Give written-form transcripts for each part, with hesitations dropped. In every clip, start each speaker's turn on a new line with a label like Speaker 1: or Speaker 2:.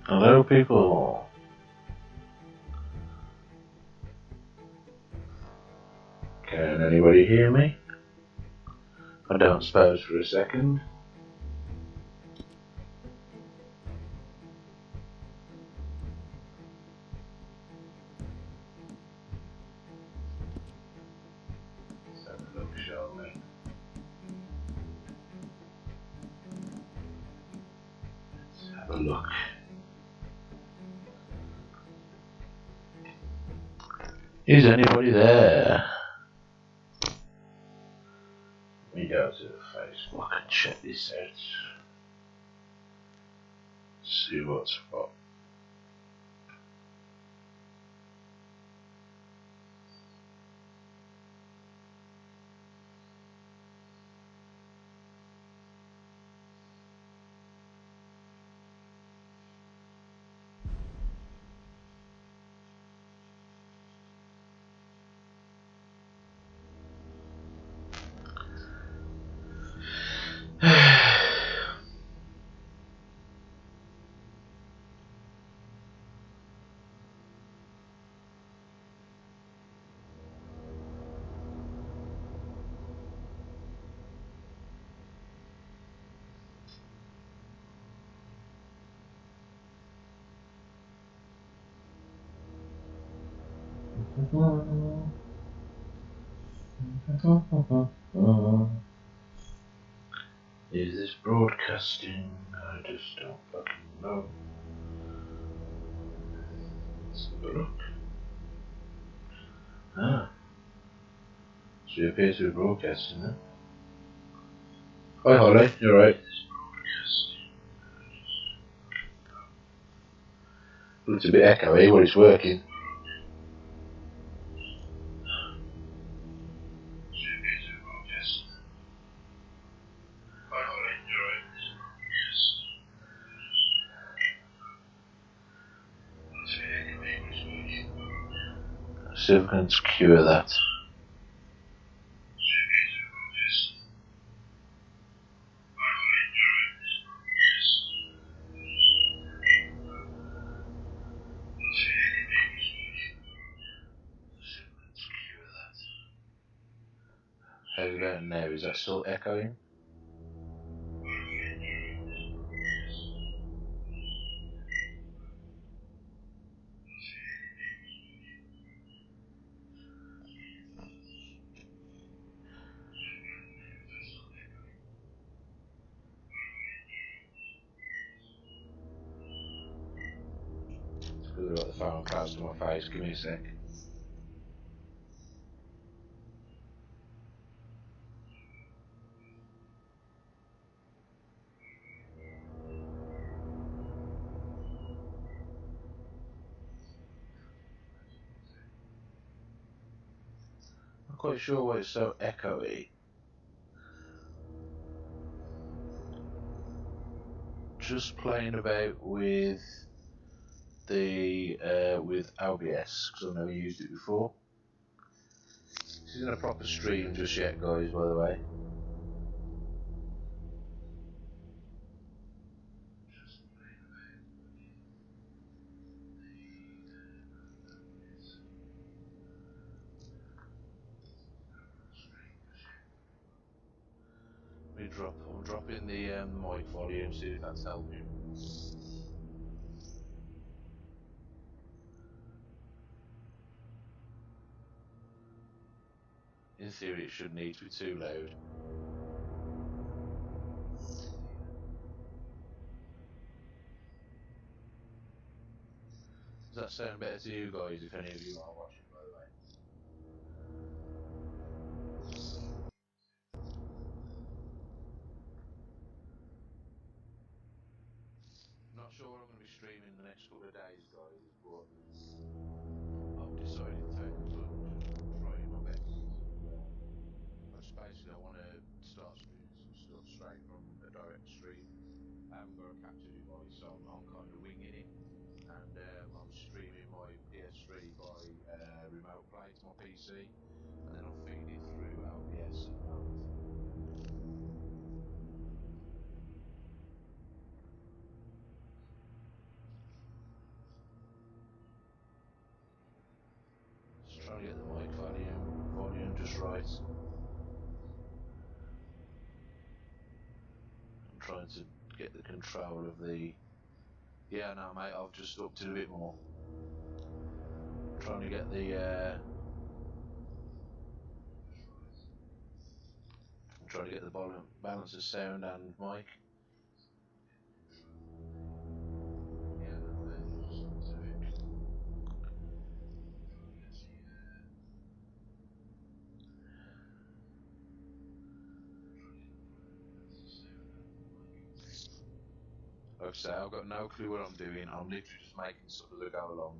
Speaker 1: Hello, people. Can anybody hear me? I don't suppose for a second. Let's have a look, shall we? Let's have a look. Is anybody there? Let me go to Facebook and check this out. See what's what. Is this broadcasting? I just don't fucking know. Let's have a look. Ah. So you appear to be broadcasting then. Hi Holly, you alright? Looks a bit echoey, but it's working. See if I can secure that. How's it going now? Is that still echoing? It's because I've got the phone close to my face. Give me a sec. I'm not quite sure why it's so echoey. Just playing about with the with OBS because I've never used it before. This isn't a proper stream just yet, guys. By the way. I'm dropping the mic volume. See if that's helping. In theory, it shouldn't need to be too loud. Does that sound better to you guys, if any of you are watching, by the way? Not sure what I'm going to be streaming the next couple of days, guys, but I've decided to take the plunge and try my best. I just basically want to start streaming some stuff straight from a direct stream. I haven't got a capture device, so I'm kind of winging it. And I'm streaming my PS3 by remote play to my PC, and then I'm feeding it through OBS at the moment. Trying to get the mic volume just right. I'm trying to get the control of the... Yeah, no mate, I've just upped it a bit more. Trying to get the... I'm trying to get the balance of sound and mic. Like I say, I've got no clue what I'm doing. I'm literally just making stuff as I go along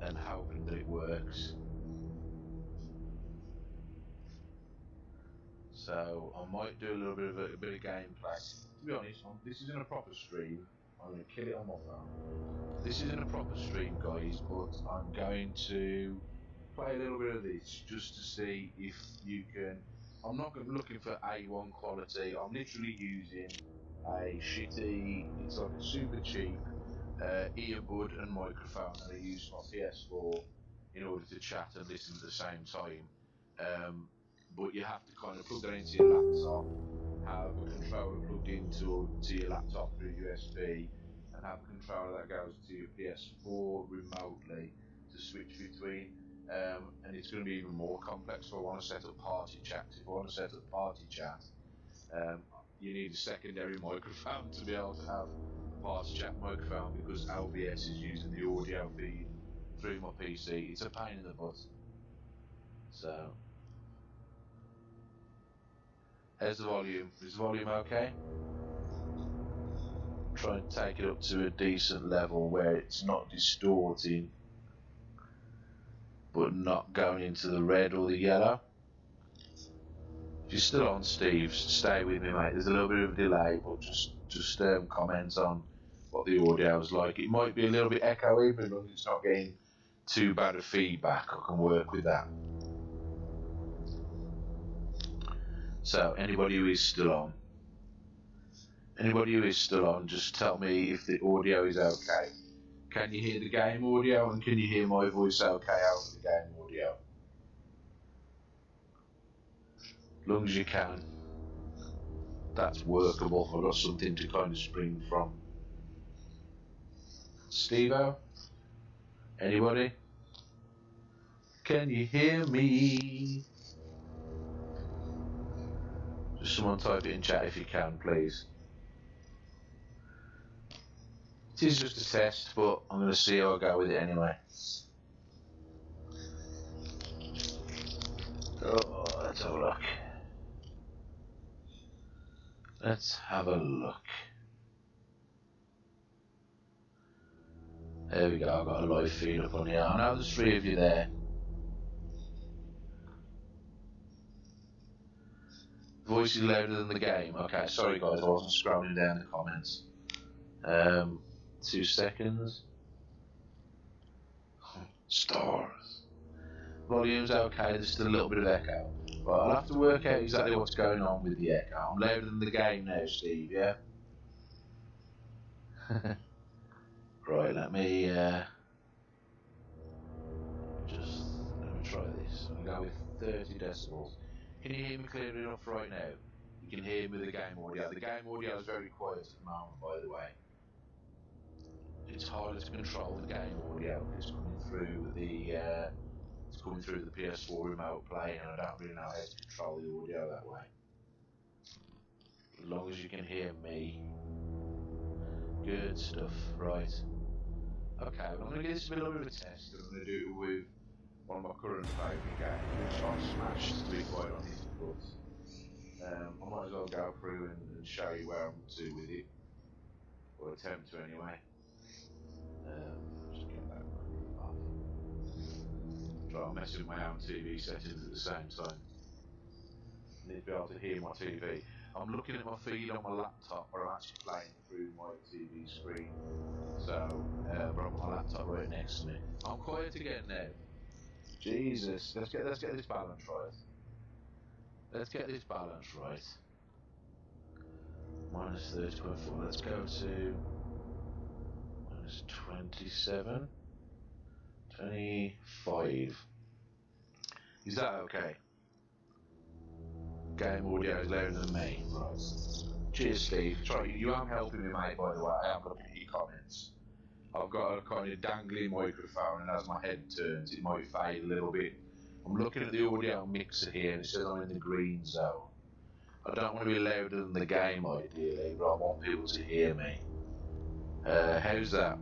Speaker 1: and hoping that it works. So I might do a little bit of gameplay. To be honest, this isn't a proper stream. I'm going to kill it on my phone. This isn't a proper stream, guys, but I'm going to play a little bit of this just to see if you can... I'm not looking for A1 quality. I'm literally using a shitty, it's like a super cheap earbud and microphone that I use my PS4 in order to chat and listen at the same time. But you have to kind of plug that into your laptop, have a controller plugged into your laptop through USB, and have a controller that goes to your PS4 remotely to switch between. And it's going to be even more complex if I want to set up party chat. If I want to set up party chat, you need a secondary microphone to be able to have a party chat microphone because OBS is using the audio feed through my PC. It's a pain in the butt. So, how's the volume? Is the volume okay? Try and take it up to a decent level where it's not distorting, but not going into the red or the yellow. If you're still on, Steve, stay with me, mate. There's a little bit of a delay, but just comment on what the audio's like. It might be a little bit echoey, but as long as it's not getting too bad of feedback, I can work with that. So, anybody who is still on, just tell me if the audio is okay. Can you hear the game audio, and can you hear my voice okay out of the game audio? As long as you can, that's workable. I've got something to kind of spring from. Steve-O? Anybody? Can you hear me? Just someone type it in chat if you can, please. It is just a test, but I'm going to see how I go with it anyway. Oh, let's have a look. Let's have a look. There we go, I've got a live feed up on here. I know there's 3 of you there. Voice is louder than the game. Okay, sorry guys, I wasn't scrolling down the comments. 2 seconds. Stars. Volume's okay, there's still a little bit of echo. But I'll have to work out exactly what's going on with the echo. I'm louder than the game now, Steve, yeah? Right, let me try this. I'm going to go with 30 decibels. Can you hear me clearly enough right now? You can hear me with the game audio. The game audio is very quiet at the moment, by the way. It's harder to control the game audio because it's coming through the PS4 remote play, and I don't really know how to control the audio that way. As long as you can hear me. Good stuff, right. Okay, well, I'm going to give this a little bit of a test. I'm going to do it with one of my current favourite games, which I've smashed, to be quite honest, but I might as well go through and show you where I'm up to with it, or attempt to anyway. Just get that off. Try and mess with my own TV settings at the same time. I need to be able to hear my TV. I'm looking at my feed on my laptop, where I'm actually playing through my TV screen. So, but I've got my laptop right next to me. I'm quiet again now. Jesus, let's get this balance right. Let's get this balance right. Minus 30.4. Let's go to minus 27. 25. Is that okay? Game audio is louder than me. Right. Cheers, Steve. Try you am helping me, mate, by the way. I am looking at your comments. I've got a kind of dangling microphone, and as my head turns, it might fade a little bit. I'm looking at the audio mixer here, and it says I'm in the green zone. I don't want to be louder than the game, ideally, but I want people to hear me. How's that?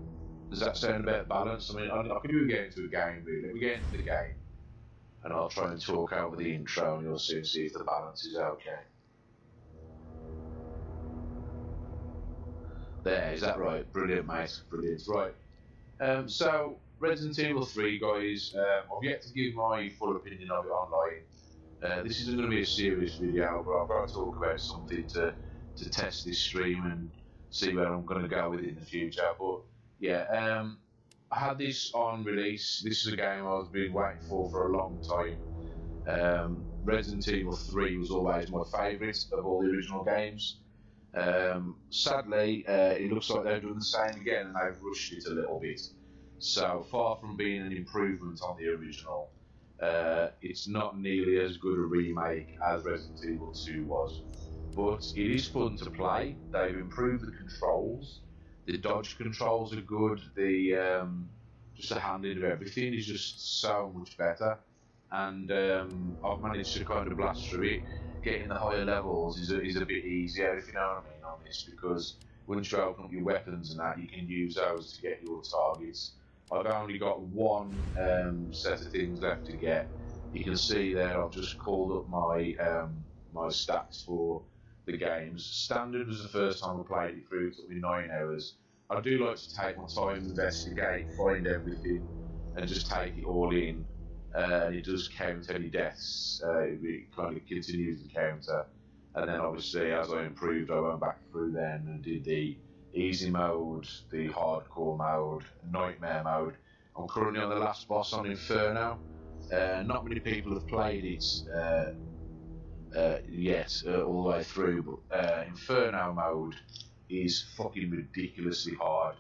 Speaker 1: Does that sound about balanced? I mean, I could even get into a game, really. We get into the game, and I'll try and talk over the intro, and you'll soon see if the balance is okay. There, is that right? Brilliant, mate. Brilliant. Right. So, Resident Evil 3, guys, I've yet to give my full opinion of it online. This isn't going to be a serious video, but I've got to talk about something to test this stream and see where I'm going to go with it in the future. But, yeah, I had this on release. This is a game I've been waiting for a long time. Resident Evil 3 was always my favourite of all the original games. Sadly, it looks like they're doing the same again, and they've rushed it a little bit. So far from being an improvement on the original, it's not nearly as good a remake as Resident Evil 2 was. But it is fun to play. They've improved the controls. The dodge controls are good. Just the handling of everything is just so much better. And I've managed to kind of blast through it. Getting the higher levels is a bit easier, if you know what I mean, on this, because once you open up your weapons and that, you can use those to get your targets. I've only got one set of things left to get. You can see there I've just called up my my stats for the games. Standard was the first time I played it through, it took me 9 hours. I do like to take my time, investigate, find everything, and just take it all in. And it does count any deaths, it kind of continues the counter, and then obviously as I improved I went back through then and did the easy mode, the hardcore mode, nightmare mode. I'm currently on the last boss on Inferno. Not many people have played it yet all the way through, but Inferno mode is fucking ridiculously hard.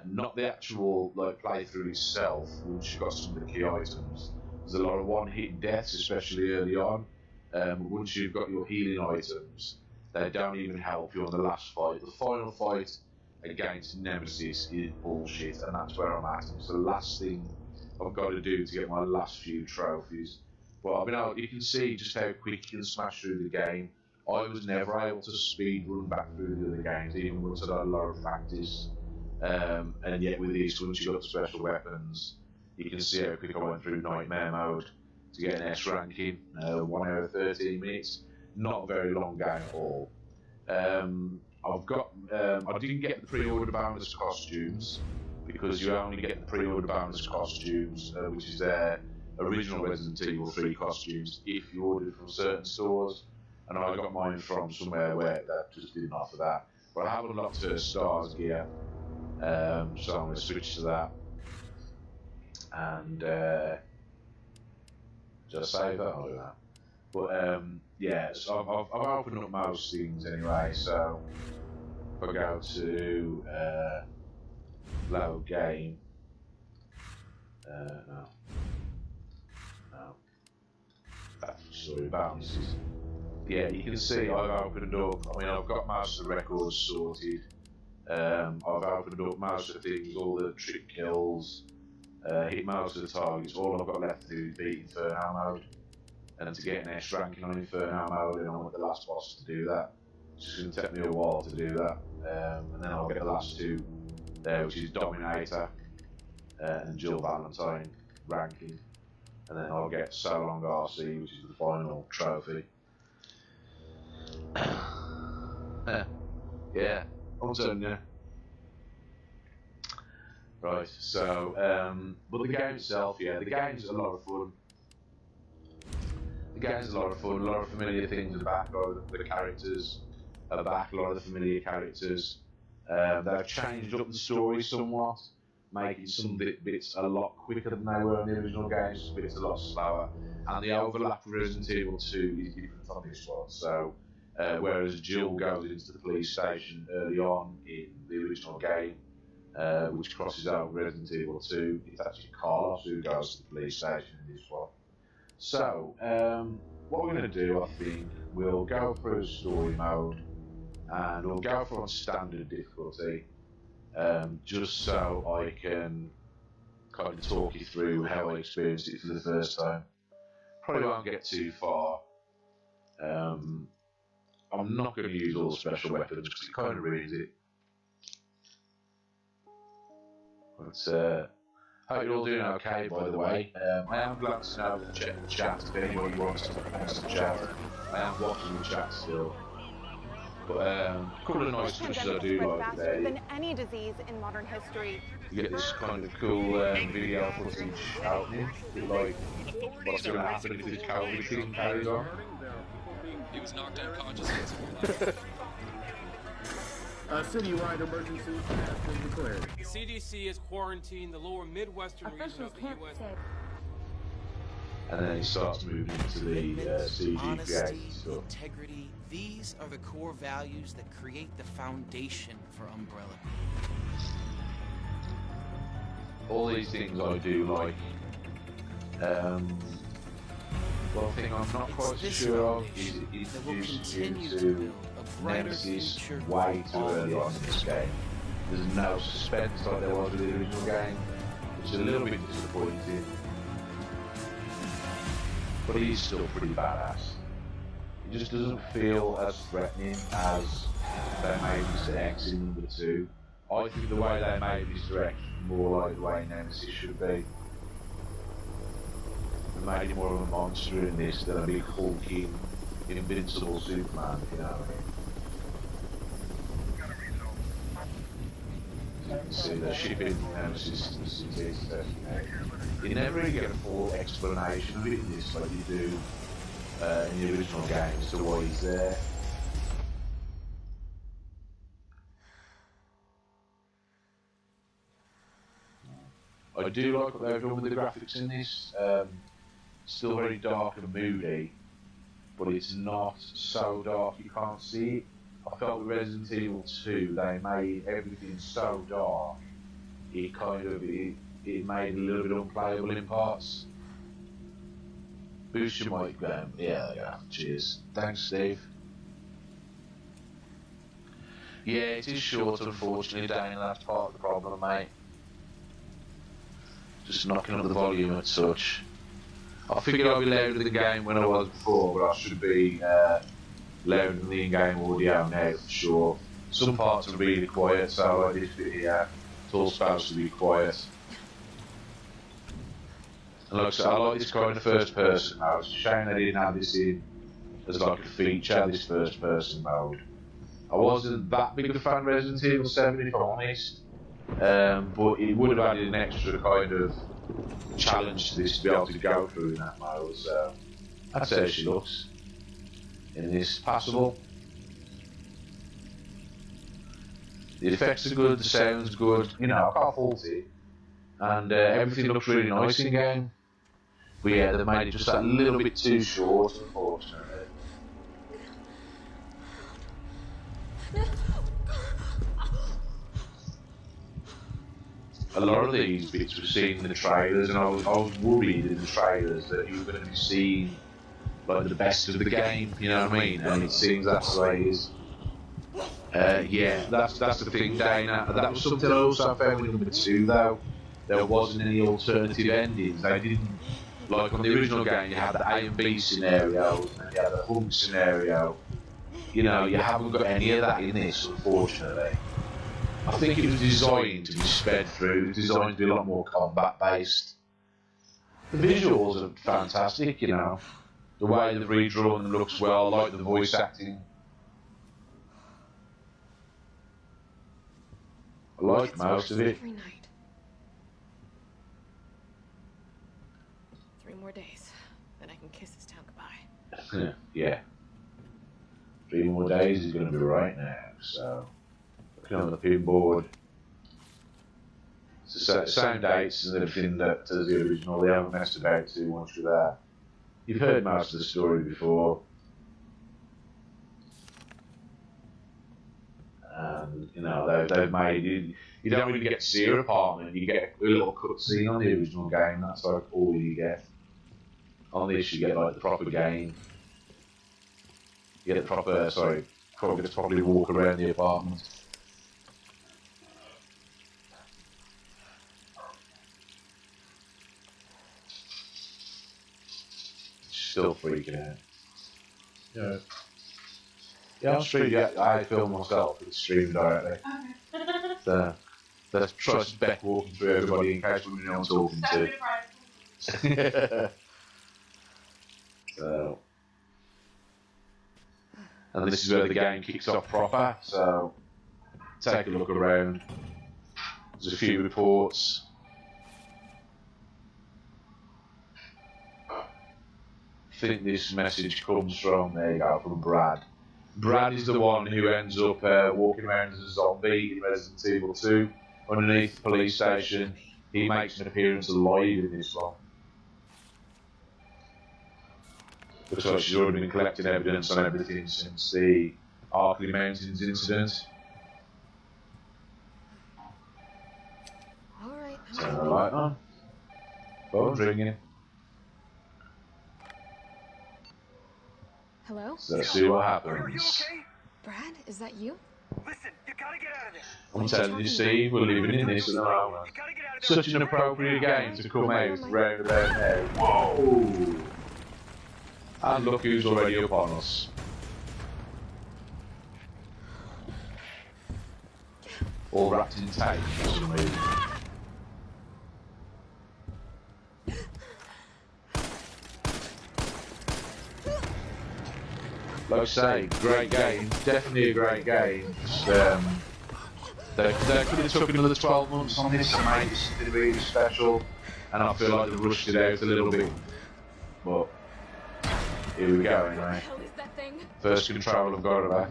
Speaker 1: Not the actual playthrough itself, which you've got some of the key items. There's a lot of one-hit deaths, especially early on. But once you've got your healing items, they don't even help you on the last fight. The final fight against Nemesis is bullshit, and that's where I'm at. It's the last thing I've got to do to get my last few trophies. But I mean, you can see just how quick you can smash through the game. I was never able to speed run back through the other games, even once I had a lot of practice. And yet with these, once you got the special weapons, you can see how quick I went through Nightmare mode to get an S ranking, 1 hour 13 minutes. Not a very long game at all. I didn't get the pre-order bonus costumes, because you only get the pre-order bonus costumes, which is their original Resident Evil 3 costumes, if you ordered from certain stores. And I got mine from somewhere where that just didn't offer that. But I have unlocked her Stars gear. So I'm going to switch to that, and just save that. I'll do that. But yeah, so I've opened up most things anyway. So if I go to load game, no, sorry, bounces. Yeah, you can see I've opened up. I mean, I've got most of the records sorted. I've opened up most of the things, all the trick kills, hit most of the targets. All I've got left to do is beat Inferno mode, and to get an S ranking on Inferno mode, and I'm at the last boss to do that. It's just going to take me a while to do that, and then I'll get the last two there, which is Dominator and Jill Valentine ranking, and then I'll get So Long RC, which is the final trophy. Yeah. Yeah. Right, so, but the game itself, yeah, the game's a lot of fun. The game's a lot of fun, a lot of familiar things are back, a lot of the characters are back, a lot of the familiar characters. They've changed up the story somewhat, making some bits a lot quicker than they were in the original games, bits a lot slower. And the overlap with Resident Evil 2 is different on this one, so whereas Jill goes into the police station early on in the original game, which crosses over Resident Evil 2. It's actually Carlos who goes to the police station in this one. So, what we're going to do, I think, we'll go through story mode, and we'll go for on standard difficulty, just so I can kind of talk you through how I experienced it for the first time. Probably won't get too far. I'm not going to use all the special weapons because it kind of ruins it. But hope you're all doing okay, by the way. I am glancing over to check the chat if anybody wants to chat. I am watching the chat still. But a couple of nice touches I do like there.
Speaker 2: Than any disease in modern history.
Speaker 1: You get this kind of cool video footage happening. Like, what's going to happen if this COVID thing carries on?
Speaker 3: He was knocked unconscious.
Speaker 4: A citywide emergency has been declared.
Speaker 5: The CDC has quarantined the lower Midwestern region of the U.S.
Speaker 1: And then he starts moving into the CG
Speaker 6: Honesty,
Speaker 1: stuff.
Speaker 6: integrity, these are the core values that create the foundation for Umbrella.
Speaker 1: All these things I do like. One thing I'm not quite so sure of is it introduced you to Nemesis way too early on in this game. There's no suspense like there was with the original game, which is a little bit disappointing. But he's still pretty badass. It just doesn't feel as threatening as they made Mr. X in number 2. I think the way they made Mr. X was more like the way Nemesis should be. They made him more of a monster in this than a big hulking, invincible Superman, if you know what I mean. You can see they're shipping Nemesis to the city to you never really get a full explanation of it in this like you do in the original game as to why he's there. I do like what they've done with the graphics in this. Still very dark and moody, but it's not so dark you can't see it. I felt with Resident Evil 2 they made everything so dark it made it a little bit unplayable in parts. Boost your mic, Graham. Yeah. Cheers. Thanks, Steve. Yeah, it is short, unfortunately, Dane. That's part of the problem, mate. Just knocking up the volume and such. I figured I'd be louder in the game when I was before, but I should be louder than the in-game audio now for sure. Some parts are really quiet, so like this bit here, it's all supposed to be quiet. And like I said, I like this kind of first person mode. It's a shame they didn't have this in as like a feature, this first person mode. I wasn't that big of a fan of Resident Evil 7 if I'm honest, but it would have added an extra kind of challenge to this to be able to go through in that mode, so that's how she looks in this. Passable. The effects are good, the sound's good, you know, I can't fault it, and everything looks really nice in game. But yeah, they made it just that little bit too short, unfortunately. A lot of these bits were seen in the trailers, and I was worried in the trailers that you were going to be seeing like the best of the game, you know what I mean? And it seems that's the way it is. Yeah, that's the thing, Dana. That was something I also found in number 2, though. There wasn't any alternative endings. They didn't, like on the original game, you had the A and B scenarios, and you had the hung scenario. You know, you haven't got any of that in this, unfortunately. I think it was designed to be sped through, designed to be a lot more combat based. The visuals are fantastic, you know. The way they've redrawn them looks well, I like the voice acting. I like most of it.
Speaker 2: Every night. 3 more days, then I can kiss this town goodbye.
Speaker 1: Yeah. 3 more days is going to be right now, so looking on the pinboard. It's the same dates and everything that as the original. They haven't messed about too much with that. You've heard most of the story before. and you know they've made you don't really get to see her apartment. You get a little cutscene on the original game. That's like all you get. On this, you get like the proper game. You get the proper, probably get to properly walk around the apartment. Still freaking out. Yeah. Yeah, I'm streaming. I film myself. It's streamed directly. Okay. So let's trust Beck walking through everybody in case we know what I'm talking to. So, and this is where the game kicks off proper. So take a look around. There's a few reports. I think this message comes from, there you go, from Brad. Brad is the one who ends up walking around as a zombie in Resident Evil 2 underneath the police station. He makes an appearance alive in this one. Looks like she's already been collecting evidence on everything since the Arkley Mountains incident.
Speaker 2: Alright,
Speaker 1: Turn the light on. Phone's ringing.
Speaker 2: Hello?
Speaker 1: So let's see what happens.
Speaker 7: Are you okay?
Speaker 2: Brad, is that you?
Speaker 7: Listen, you gotta get out of there.
Speaker 1: I'm telling you, Steve, we're living in this at the moment.
Speaker 7: You gotta get out of there.
Speaker 1: Such an appropriate game to come out round about now. Whoa! And look who's already upon us. All wrapped in tape for some reason. Like I say, great game, definitely a great game. They could have took another 12 months on this and made it something really special, and I feel like they rushed it out a little bit. But here we go anyway.
Speaker 2: What the hell is that thing?
Speaker 1: First control I've got of that.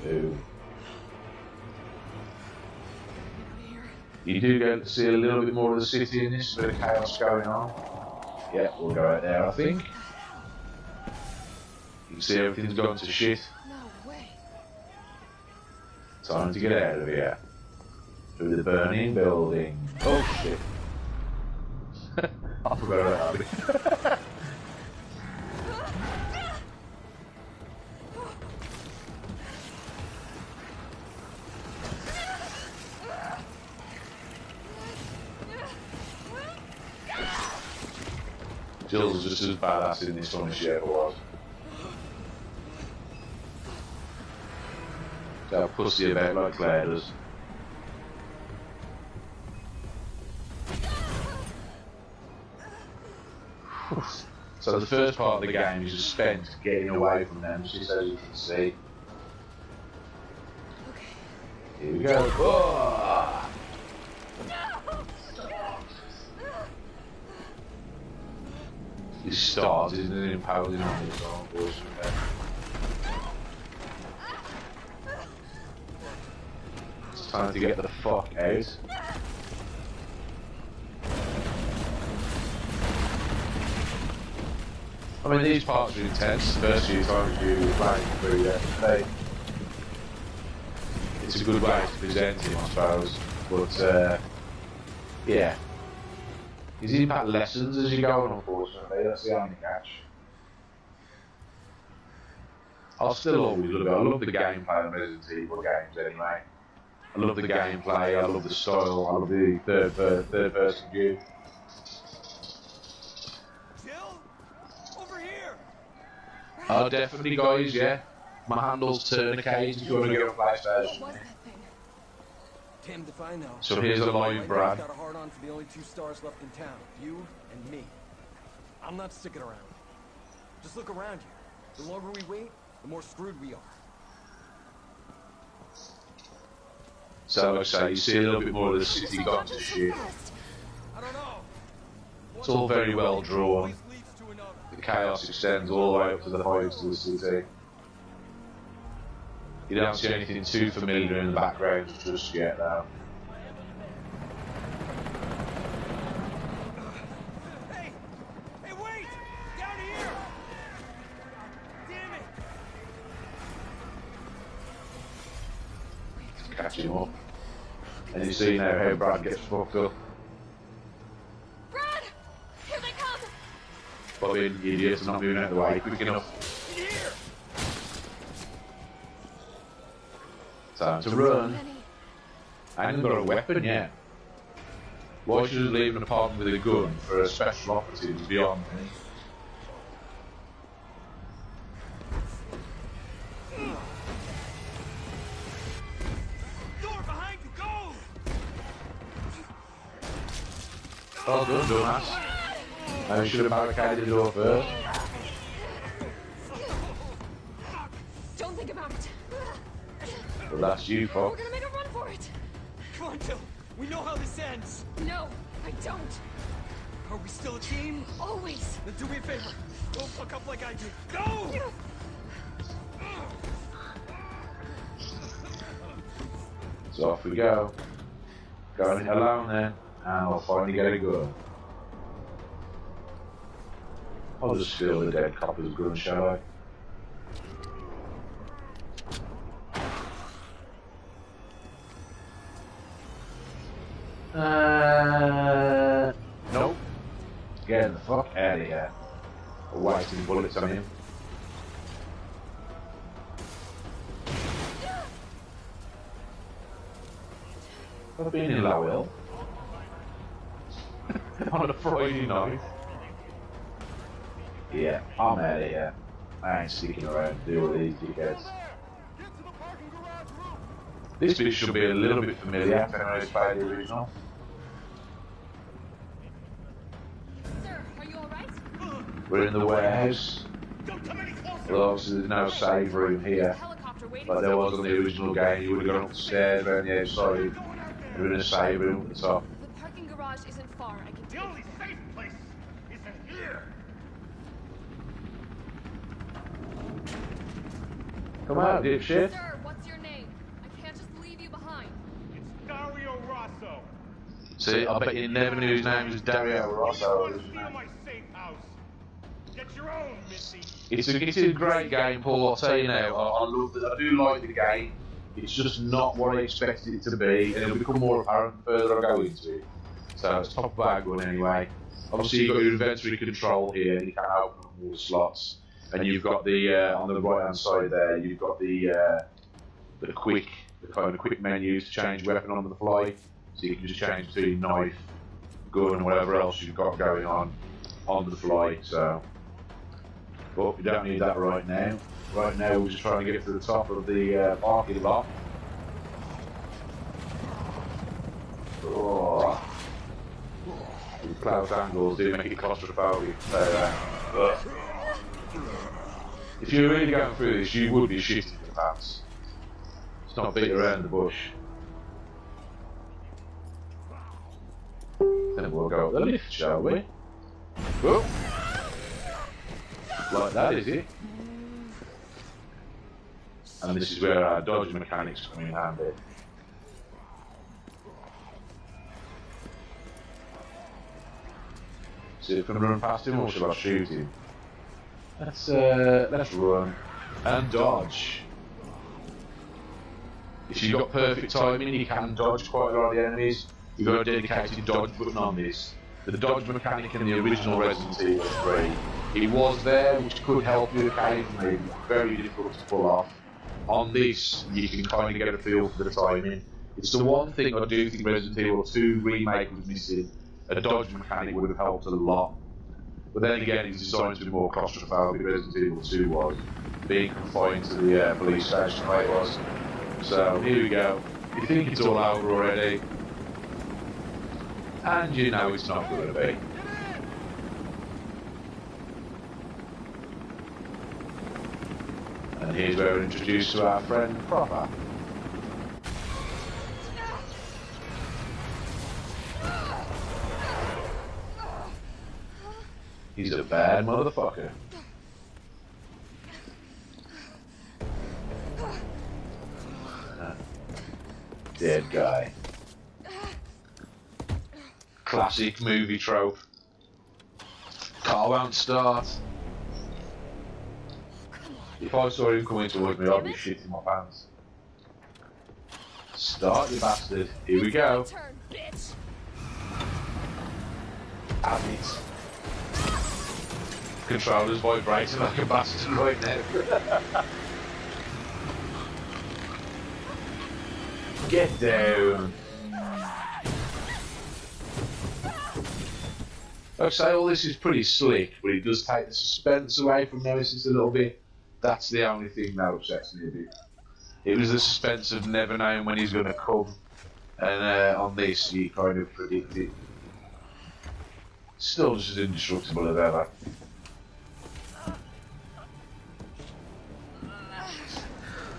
Speaker 1: Ooh. You do get to see a little bit more of the city in this, bit of chaos going on. Yeah, we'll go out there, I think. You can see everything's gone to shit.
Speaker 2: No way.
Speaker 1: Time to get out of here. Through the burning building. Oh shit. I forgot about that. Jill's just as badass in this one as she ever was. So pussy about like Claire does. So the first part of the game is just spent getting away from them, just as you can see. Here we go. Oh! He started and then impounding on his own voice from there. It's time to get the fuck out. I mean, these parts are intense. The first few times you were playing through there, it's a good way to present him, I suppose. But, yeah. His impact lessens as you go on, unfortunately. That's the only catch. I'll still always love it. I love the gameplay of Resident Evil games anyway. I love the gameplay, I love the style, I love the third person view.
Speaker 7: Jill? Over here!
Speaker 1: Oh, definitely, guys, yeah. My handles turn occasionally if you want to get on PlayStation.
Speaker 2: What was that thing?
Speaker 7: Damned if I know.
Speaker 1: So here's the live Brad.
Speaker 7: Got a hard on for the only 2 stars left in town. You and me. I'm not sticking around. Just look around you. The longer we wait, the more screwed we are.
Speaker 1: So like I say, you see a little bit more of the city gone to shit.
Speaker 7: I don't know.
Speaker 1: It's all very well drawn.
Speaker 7: Always leads to another.
Speaker 1: The chaos extends all the way up to the heights of the city. You don't see anything too familiar in the background just yet now. catch him up. And you see now how Brad gets fucked up.
Speaker 2: Brad! Here they come!
Speaker 1: But being idiots and not moving out of the way quick enough. Time to run. I ain't got a weapon yet. Why should I leave an apartment with a gun for a special operative beyond me?
Speaker 7: Door behind you, go!
Speaker 1: Oh, good, dumbass. I should have barricaded the door first.
Speaker 2: Don't think about it.
Speaker 1: But that's you,
Speaker 2: We're
Speaker 1: fuck.
Speaker 2: gonna make a run for it.
Speaker 7: Come on, Jill. We know how this ends.
Speaker 2: No, I don't.
Speaker 7: Are we still a team?
Speaker 2: Always.
Speaker 7: Then do me a favor. Don't fuck up like I did. Go!
Speaker 1: So off we go. Going alone then, and I'll finally get a gun. I'll just steal the dead copper's gun, shall I? Nope. Get the fuck out of here. I'm wasting bullets on him. I've been in Lowell. On a Friday night. Yeah, I'm out of here. I ain't sticking around to deal with these dickheads. This bit should be a little bit familiar if anyone's played the original.
Speaker 2: Sir, are you alright?
Speaker 1: We're in the warehouse. Well, obviously there's no save room here.
Speaker 2: Helicopter waiting.
Speaker 1: Like there was on the original game, you would have gone up the stairs around the outside. We're in a save room at the top.
Speaker 2: The parking garage isn't far. I can
Speaker 8: The only safe place isn't here.
Speaker 1: Come out, dipshit.
Speaker 2: Sir, what's your name? I can't just leave you behind.
Speaker 8: It's Dario Rosso.
Speaker 1: See, I bet you never knew his name was Dario Rosso.
Speaker 8: Want to steal my safe house? Get your own, Missy.
Speaker 1: It's a great game, Paul. I'll tell you now. I love it. I do like the game. It's just not what I expected it to be, and it'll become more apparent the further I go into it. So it's top bag one anyway. Obviously you've got your inventory control here. You can open up all the slots, and you've got the on the right hand side there. You've got the kind of quick menus to change weapon on the fly. So you can just change between knife, gun, whatever else you've got going on the fly. So. But we don't need that right now. Right now we're just trying to get to the top of the parking lot. Oh. The close angles do make it claustrophobic. If you're really going through this, you would be shitting your pants. It's not beat around the bush. Then we'll go up the lift, shall we? Whoop. Like that, is it? And this is where our dodge mechanics come in handy. See if we can run past him or shall I shoot him? Let's run and dodge. If you've got perfect timing, you can dodge quite a lot of the enemies. You've got a dedicated dodge button on this. The dodge mechanic in the original Resident Evil 3, it was there, which could help you occasionally, very difficult to pull off. On this, you can kind of get a feel for the timing. It's the one thing I do think Resident Evil 2 Remake was missing. A dodge mechanic would have helped a lot. But then again, it's designed to be more claustrophobic. Resident Evil 2 was, being confined to the police station the way it was. So here we go. You think it's all over already, and you know it's not going to be. And here's where we're introduced to our friend Proper. He's a bad motherfucker. Dead guy. Classic movie trope. Car won't start. If I saw him coming towards me, I'd be shitting my pants. Start, you bastard. Here we go.
Speaker 2: Turn, bitch.
Speaker 1: Have it. Controller's vibrating like a bastard right now. Get down. Like I say, all this is pretty slick, but it does take the suspense away from Nemesis a little bit. That's the only thing that upsets me a bit. It was the suspense of never knowing when he's going to come, and on this you kind of predict it. Still just as indestructible as ever.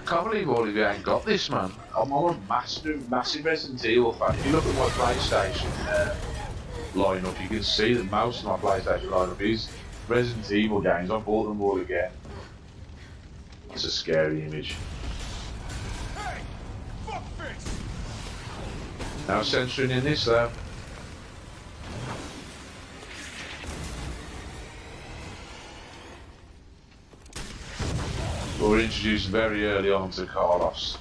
Speaker 1: Can't believe all of you ain't got this, man. I'm a massive Resident Evil fan. If you look at my PlayStation lineup, you can see that most of my PlayStation lineup is Resident Evil games. I bought them all again. It's a scary image.
Speaker 8: Hey! Fuckface!
Speaker 1: No censoring in this though. We were introduced very early on to Carlos.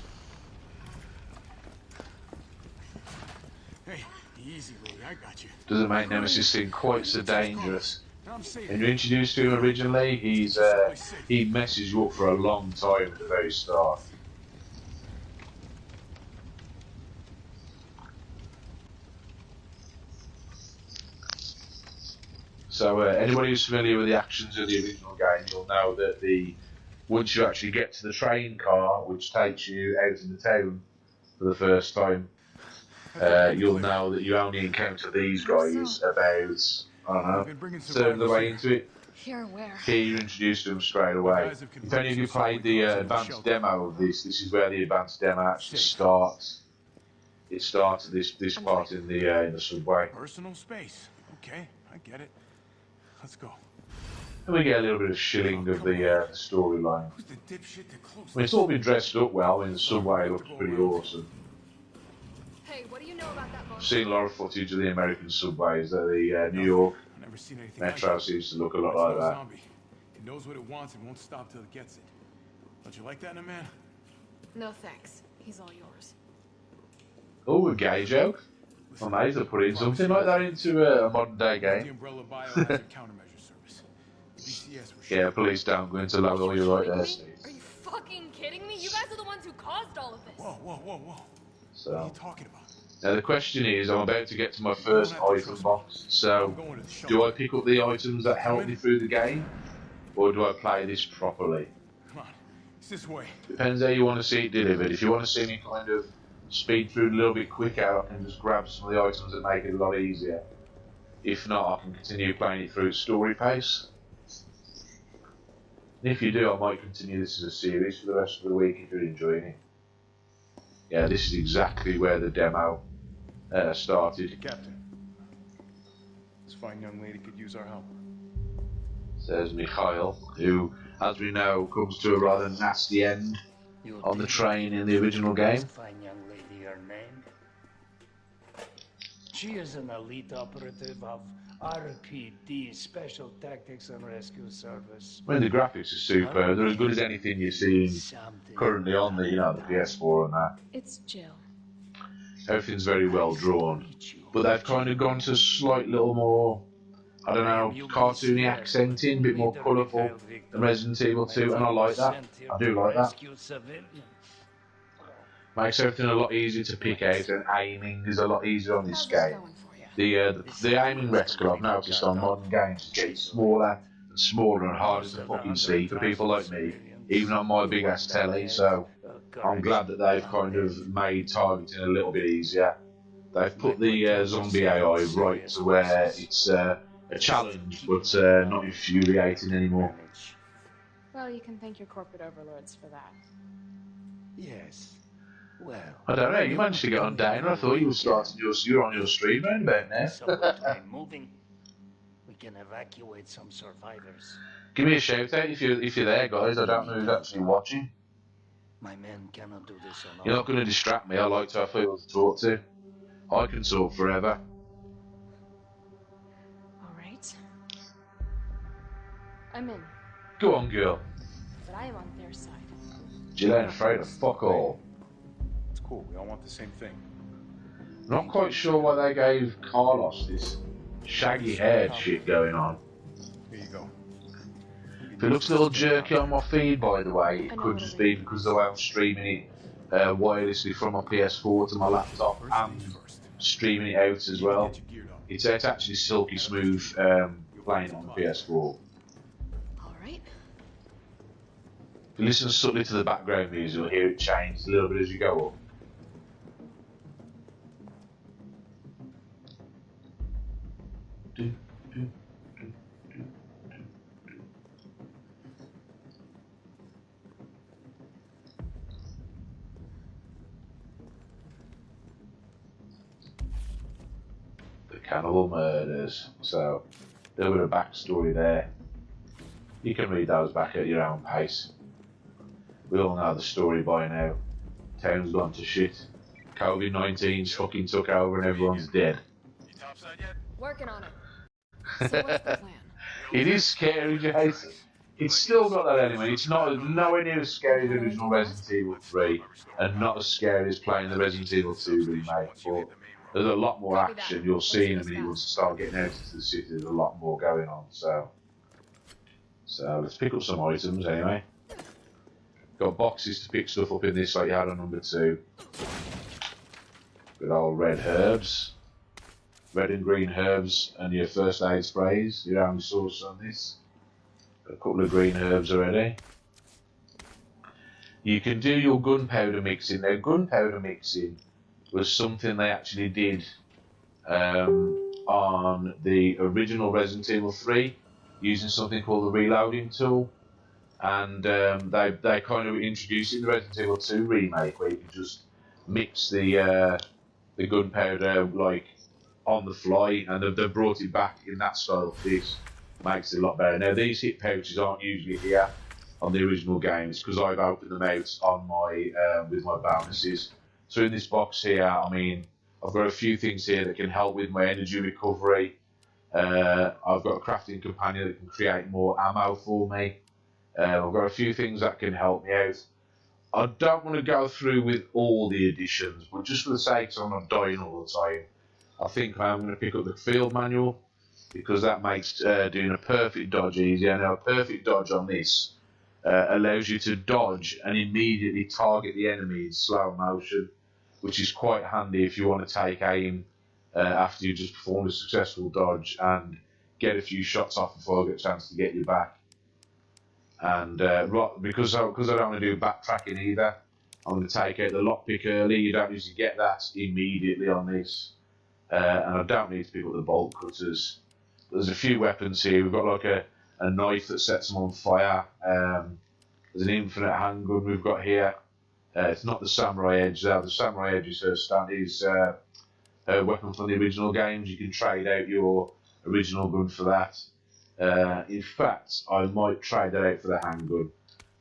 Speaker 8: Hey, easy, Lee. I got you.
Speaker 1: Doesn't make Nemesis seem quite so dangerous.
Speaker 8: I'm safe.
Speaker 1: When you're introduced to him originally, he messes you up for a long time at the very start. So anybody who's familiar with the actions of the original game, you'll know that once you actually get to the train car, which takes you out in the town for the first time, you'll know that you only encounter these guys about, I don't know, third of the way into it.
Speaker 2: Here, where?
Speaker 1: Here you're introduced to them straight away. If any of you played the advanced demo of this is where the advanced demo actually starts. It starts at this part in the subway.
Speaker 8: Personal space. Okay, I get it. Let's go.
Speaker 1: And we get a little bit of shilling of the storyline.
Speaker 8: Who's the dipshit that closed?
Speaker 1: I mean, it's all been dressed up well. I mean, the subway looks pretty awesome.
Speaker 2: Hey, what do you know about that
Speaker 1: I've seen a lot of footage of the American subways. The New York
Speaker 8: I've never seen anything
Speaker 1: Metro
Speaker 8: like
Speaker 1: seems to look a lot
Speaker 8: It's
Speaker 1: like
Speaker 8: no
Speaker 1: that.
Speaker 8: zombie. It knows what it wants and won't stop till it gets it. Don't you like that in a man?
Speaker 2: No thanks. He's all yours.
Speaker 1: Oh, a gay joke? I might have put in something like that into a modern day
Speaker 8: The
Speaker 1: game.
Speaker 8: Umbrella Biohazard Countermeasure Service. BCS was
Speaker 1: Yeah, please don't go into love. Oh, you're right there, Steve.
Speaker 2: Are you fucking kidding me? You guys are the ones who caused all of this.
Speaker 8: Whoa. What are
Speaker 1: So
Speaker 8: you talking about?
Speaker 1: now the question is, I'm about to get to my first item box. So, do I pick up the items that help me through the game, or do I play this properly?
Speaker 8: Come on. It's this way.
Speaker 1: Depends how you want to see it delivered. If you want to see me kind of speed through it a little bit quicker, I can just grab some of the items that make it a lot easier. If not, I can continue playing it through its story pace. And if you do, I might continue this as a series for the rest of the week if you're enjoying it. Yeah, this is exactly where the demo started.
Speaker 8: Captain. This fine young lady could use our help.
Speaker 1: Says Mikhail, who, as we know, comes to a rather nasty end on the train in the original game.
Speaker 9: Fine young lady, her name? She is an elite operative of RPD, Special Tactics and Rescue Service.
Speaker 1: I mean, the graphics are superb. They're as good as anything you're seeing currently on the, the PS4 and that.
Speaker 2: It's Jill.
Speaker 1: Everything's very well drawn, but they've kind of gone to a slight little more, I don't know, cartoony accenting, a bit more colourful than Resident Evil 2, and I like that. I do like that. Makes everything a lot easier to pick out, and aiming is a lot easier on this game. The aiming reticle I've noticed on modern games is getting smaller and smaller and harder to fucking see for people like me, even on my big ass telly, so I'm glad that they've kind of made targeting a little bit easier. They've put the zombie AI right to where it's a challenge, but not infuriating anymore.
Speaker 2: Well, you can thank your corporate overlords for that.
Speaker 9: Yes. Well,
Speaker 1: I don't know, you managed to get on Dana. I thought you were on your stream round about now.
Speaker 9: moving. We can evacuate some survivors.
Speaker 1: Give me a shout out if you're there, guys. I don't know who's actually watching.
Speaker 9: My men cannot do this alone.
Speaker 1: You're not going to distract me. I like to have people to talk to. I can talk forever.
Speaker 2: All right. I'm in,
Speaker 1: Go on, girl.
Speaker 2: but I am on their side.
Speaker 1: Jill ain't afraid of fuck all.
Speaker 9: It's
Speaker 8: Cool, we all want the same thing.
Speaker 1: Not quite sure why they gave Carlos this shaggy haired shit going on.
Speaker 8: Here you go.
Speaker 1: If it looks a little jerky on my feed, by the way, it could just be because the way I'm streaming it wirelessly from my PS4 to my laptop and streaming it out as well. It's actually silky smooth playing on the PS4.
Speaker 2: Alright.
Speaker 1: If you listen subtly to the background music, you'll hear it change a little bit as you go up. The cannibal murders. So, a little bit of backstory there. You can read those back at your own pace. We all know the story by now. Town's gone to shit. COVID-19's fucking took over and everyone's dead.
Speaker 8: You topside yet?
Speaker 2: Working on it. So what's the plan?
Speaker 1: It is scary, Jason. It's still got that element. It's not nowhere near as scary as the original Resident Evil 3, and not as scary as playing the Resident Evil 2 remake. But there's a lot more action. You'll see in a minute once you start getting out into the city. There's a lot more going on. So let's pick up some items anyway. Got boxes to pick stuff up in this, like you had on number 2. Good old red herbs. Red and green herbs and your first aid sprays, your only source on this. Got a couple of green herbs already. You can do your gunpowder mixing. Now, gunpowder mixing was something they actually did on the original Resident Evil 3 using something called the reloading tool. And they kind of introduced it in the Resident Evil 2 remake where you could just mix the gunpowder like on the fly, and they've brought it back in that style. This makes it a lot better. Now these hip pouches aren't usually here on the original games because I've opened them out on my with my bonuses. So in this box here, I mean, I've got a few things here that can help with my energy recovery. I've got a crafting companion that can create more ammo for me. I've got a few things that can help me out. I don't want to go through with all the additions, but just for the sake of I'm not dying all the time, I think I'm going to pick up the field manual because that makes doing a perfect dodge easier. Now, a perfect dodge on this allows you to dodge and immediately target the enemy in slow motion, which is quite handy if you want to take aim after you just performed a successful dodge and get a few shots off before I get a chance to get you back. And because I don't want to do backtracking either, I'm going to take out the lockpick early. You don't usually get that immediately on this. And I don't need to pick up the bolt cutters. There's a few weapons here. We've got like a knife that sets them on fire. There's an infinite handgun we've got here. It's not the samurai edge. The samurai edge is a weapon from the original games. You can trade out your original gun for that. In fact, I might trade that out for the handgun,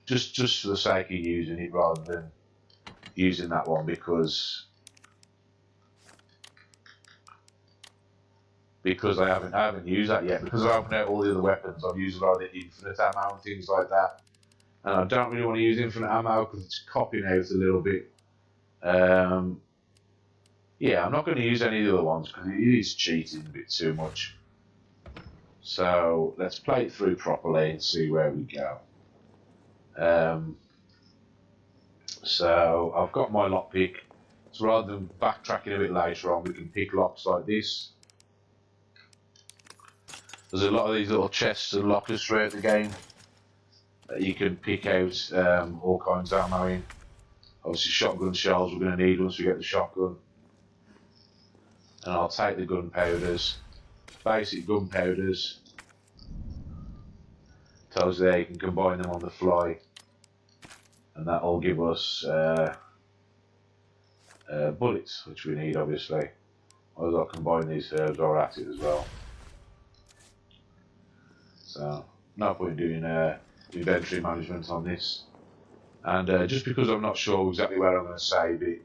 Speaker 1: just for the sake of using it rather than using that one because I haven't used that yet. Because I've opened out all the other weapons, I've used a lot of the infinite ammo and things like that. And I don't really want to use infinite ammo because it's copping out a little bit. Yeah, I'm not going to use any of the other ones because it is cheating a bit too much. So let's play it through properly and see where we go. So I've got my lockpick. So rather than backtracking a bit later on, we can pick locks like this. There's a lot of these little chests and lockers throughout the game that you can pick out all kinds of ammo in. Obviously shotgun shells we're going to need once we get the shotgun. And I'll take the gunpowders. Basic gunpowders. Tells you there you can combine them on the fly. And that will give us bullets, which we need obviously. Otherwise I'll combine these herbs or at it as well. So, no point doing inventory management on this. And just because I'm not sure exactly where I'm going to save it,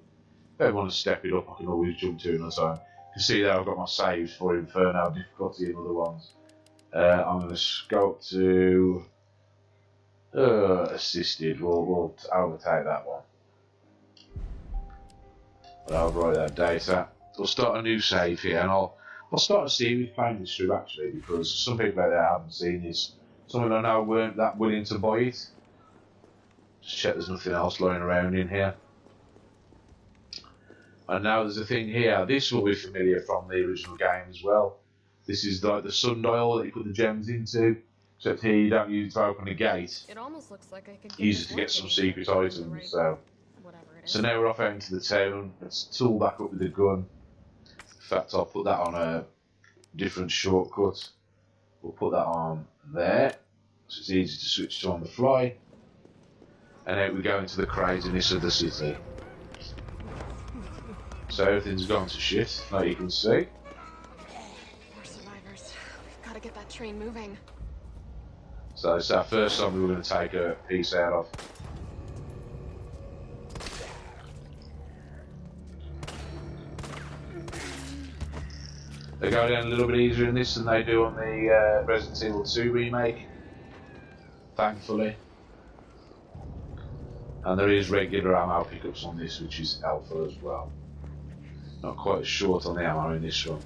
Speaker 1: if I want to step it up, I can always jump to another time. You can see there I've got my saves for Inferno, difficulty and other ones. I'm going to go up to assisted. We'll overtake that one. But I'll write that data. We'll start a new save here, and I'll start a series playing this through actually, because some people out there haven't seen this. Some of them I know weren't that willing to buy it. Just check there's nothing else lying around in here. And now there's a thing here. This will be familiar from the original game as well. This is like the sundial that you put the gems into, except here you don't use it to open the gate.
Speaker 2: It almost looks like I could
Speaker 1: Use it to get some secret items. So now we're off out into the town. Let's tool back up with the gun. In fact, I'll put that on a different shortcut. We'll put that on there, so it's easy to switch to on the fly. And out we go into the craziness of the city. So everything's gone to shit, like you can see.
Speaker 2: We're survivors. We've got to get that train moving.
Speaker 1: So it's our first time we were going to take a piece out of. They go down a little bit easier in this than they do on the Resident Evil 2 remake, thankfully. And there is regular ammo pickups on this, which is helpful as well. Not quite as short on the ammo in this one.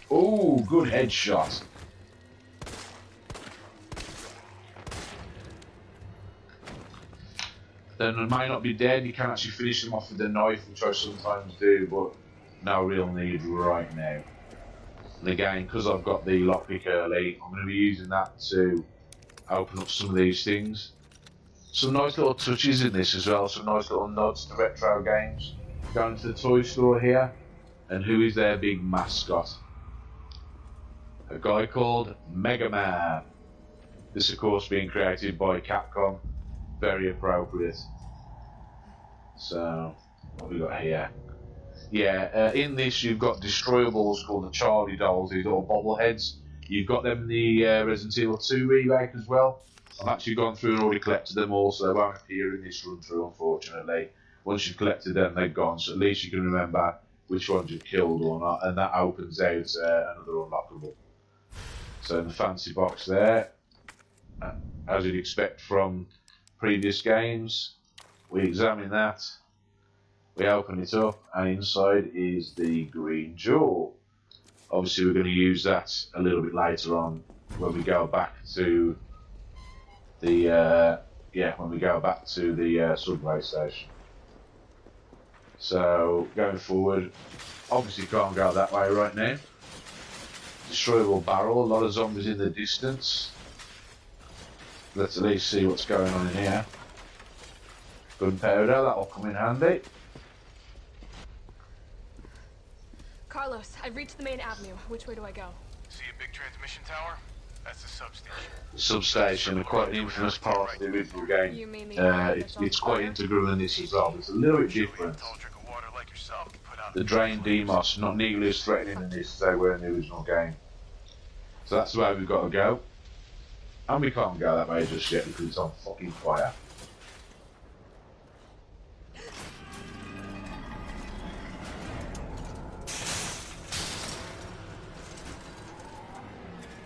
Speaker 1: Oh, good headshot. Then they may not be dead, you can actually finish them off with a knife, which I sometimes do, but no real need right now. And again, because I've got the lockpick early, I'm going to be using that to open up some of these things. Some nice little touches in this as well, some nice little nods to retro games. Going to the toy store here, and who is their big mascot? A guy called Mega Man. This of course being created by Capcom. Very appropriate. So, what have we got here? Yeah, in this you've got destroyables called the Charlie dolls, these little bobbleheads. You've got them in the Resident Evil 2 remake as well. I've actually gone through and already collected them all, so they won't appear in this run through, unfortunately. Once you've collected them, they're gone, so at least you can remember which ones you've killed or not, and that opens out another unlockable. So in the fancy box there, as you'd expect from previous games, we examine that, we open it up, and inside is the green jewel. Obviously we're going to use that a little bit later on when we go back to the subway station. So going forward, obviously can't go that way right now. Destroyable barrel, a lot of zombies in the distance. Let's at least see what's going on in here. Gunpowder, that'll come in handy.
Speaker 2: Carlos, I've reached the main avenue. Which way do I go?
Speaker 8: See a big transmission tower? That's the substation.
Speaker 1: Substation, quite an infamous part of the original game.
Speaker 2: You mean
Speaker 1: It's quite integral in this as well. It's a little bit different. The drain demos, not nearly as threatening in this as they were in the original game. So that's the way we've got to go. And we can't go that way just yet because it's on fucking fire.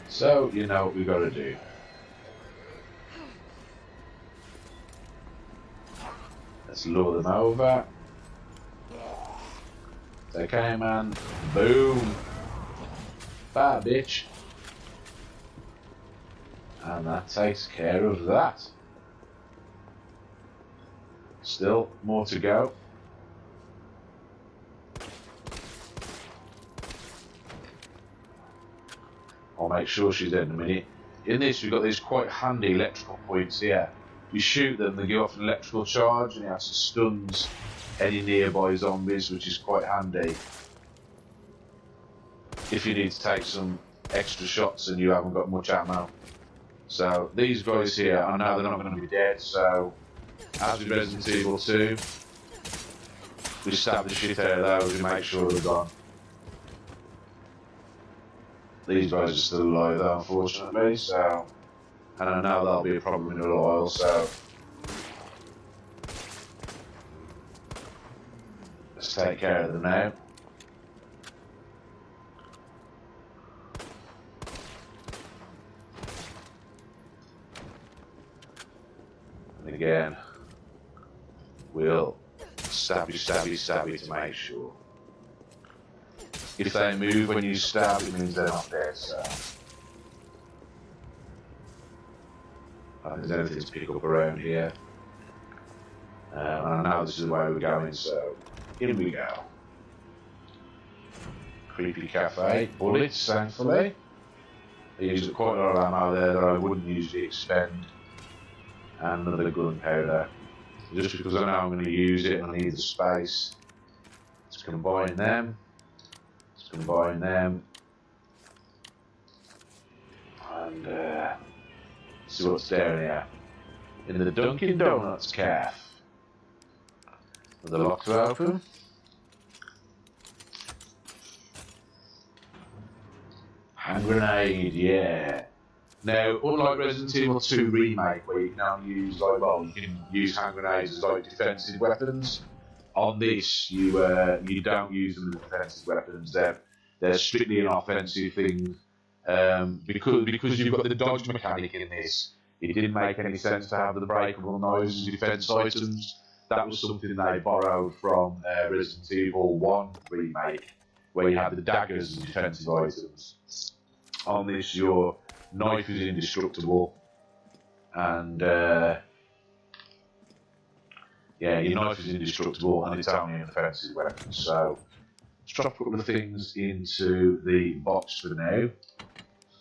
Speaker 1: So, you know what we've got to do. Let's lure them over. Okay, man. Boom. Bye, bitch. And that takes care of that. Still more to go. I'll make sure she's dead in a minute. In this, we've got these quite handy electrical points here. You shoot them, they give off an electrical charge, and it actually stuns any nearby zombies, which is quite handy. If you need to take some extra shots and you haven't got much ammo. So, these guys here, I know they're not going to be dead, so as with Resident Evil 2, we stab the shit out of those and make sure they're gone. These guys are still alive though, unfortunately, so... And I know that'll be a problem in a little while, so... Let's take care of them now. And again, we'll stabby to make sure. If they move when you stab, it means they're not dead, so. I don't think there's anything to pick up around here. And I know this is the way we're going, so in we go. Creepy cafe, bullets, thankfully. I used quite a lot of ammo there that I wouldn't usually expend. And another gunpowder. Just because I know I'm going to use it and I need the space. Let's combine them. Let's combine them. And see what's down here. In the Dunkin' Donuts cafe. The locks are open. Hand grenade, yeah. Now, unlike Resident Evil 2 Remake, where you can only use, like, well, you can use hand grenades as, like, defensive weapons, on this, you don't use them as defensive weapons. They're strictly an offensive thing. Because you've got the dodge mechanic in this, it didn't make any sense to have the breakable knives as defense items. That was something they borrowed from Resident Evil 1 Remake, where you had the daggers as defensive items. On this, your knife is indestructible, and yeah, your knife is indestructible, and it's only an offensive weapon. So, let's drop a couple of things into the box for now,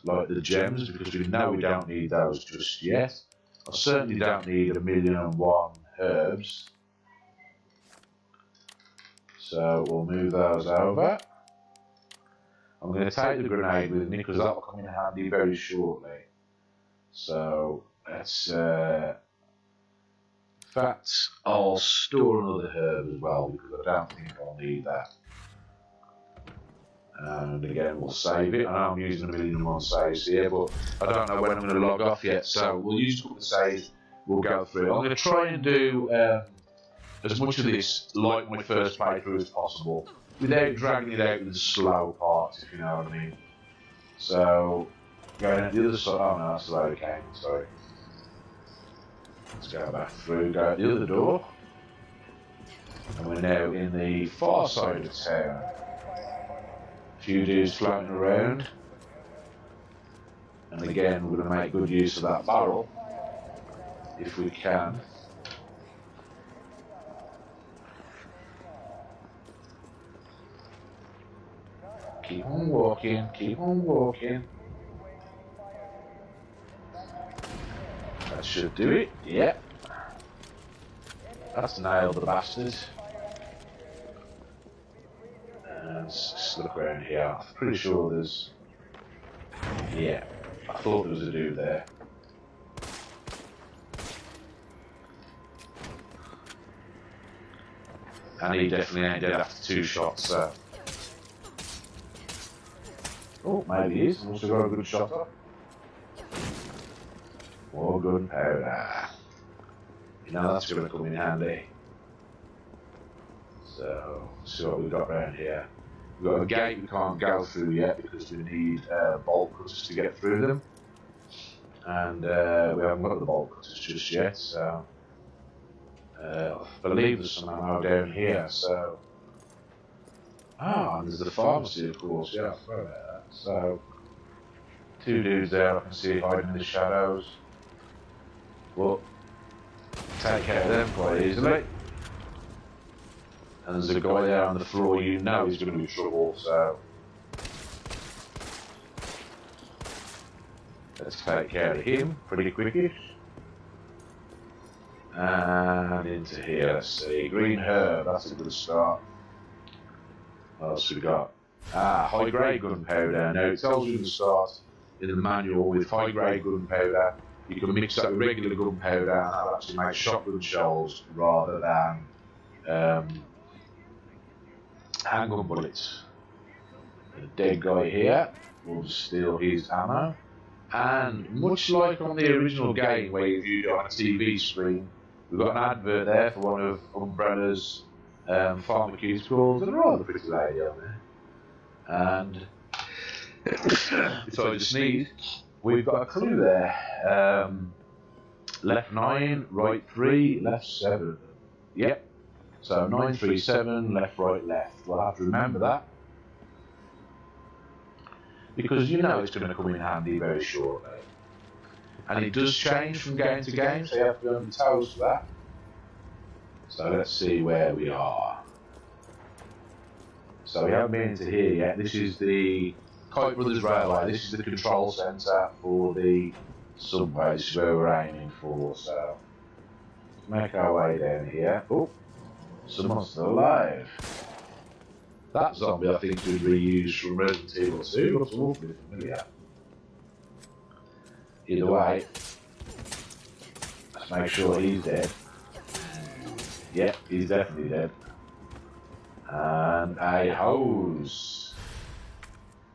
Speaker 1: like the gems, because we know we don't need those just yet. I certainly don't need 1,000,001 herbs, so we'll move those over. I'm going to take the grenade with me because that will come in handy very shortly. So let's. In fact, I'll store another herb as well because I don't think I'll need that. And again, we'll save it. I know I'm using 1,000,001 saves here, but I don't know when I'm going to log off yet. So we'll use a couple of saves. We'll go through it. I'm going to try and do as much of this like my first playthrough as possible, without dragging it out with the slow parts, if you know what I mean. So, going at the other side. Oh no, that's the way it came, sorry. Let's go back through, go out the other door. And we're now in the far side of town. A few dudes floating around. And again, we're going to make good use of that barrel, if we can. Keep on walking, keep on walking. That should do it, yep. That's nailed the bastard. And let's just look around here. I'm pretty sure there's... Yeah, I thought there was a dude there. And he definitely ain't dead after 2 shots, so... Oh, maybe he is. Also got a good shot up. More gunpowder. You know that's going to come in handy. So, let's see what we've got around here. We've got a gate we can't go through yet because we need bolt cutters to get through them. And we haven't got the bolt cutters just yet, so... I believe there's some ammo down here, so... Ah, and there's the pharmacy, of course, yeah, I forgot about that. So, 2 dudes there I can see hiding in the shadows. But, take care of them quite easily. And there's a guy there on the floor you know he's going to be trouble, so... Let's take care of him pretty quickish. And into here, let's see. Green herb, that's a good start. What else we got? Ah, high grade gunpowder. Now it tells you to start in the manual with high grade gunpowder. You can mix that with regular gunpowder and that'll actually make shotgun shells rather than handgun bullets. The dead guy here, we'll just steal his ammo. And much like on the original game where you viewed it on a TV screen, we've got an advert there for one of Umbrella's pharmaceuticals, and a rather pretty lady on there. And if I just sneeze, we've got a clue there. Left 9, right 3, left 7. Yep. So 937, left, right, left. We'll have to remember that. Because you know it's going to come in handy very shortly. And it does change from game to game, so you have to be on your toes for that. So let's see where we are. So we haven't been into here yet. This is the Kite Brothers Railway. This is the control centre for the subway. This is where we're aiming for. So make our way down here. Oh, someone's still alive. That zombie I think was reused from Resident Evil 2. Looks awfully familiar. Either way, let's make sure he's dead. Yep, he's definitely dead. And a hose.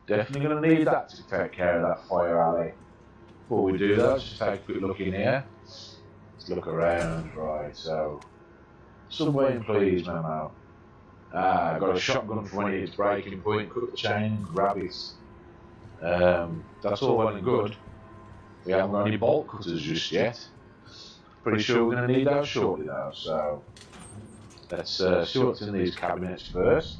Speaker 1: Definitely going to need that to take care of that fire alley. Before we do that, let's just take a quick look in here. Let's look around. Right, so subway employees memo. Got a shotgun for when it hits breaking point, cut the chain, grab it. That's all well and good. We haven't got any bolt cutters just yet. Pretty sure we're going to need those shortly though, so let's see what's in these cabinets first.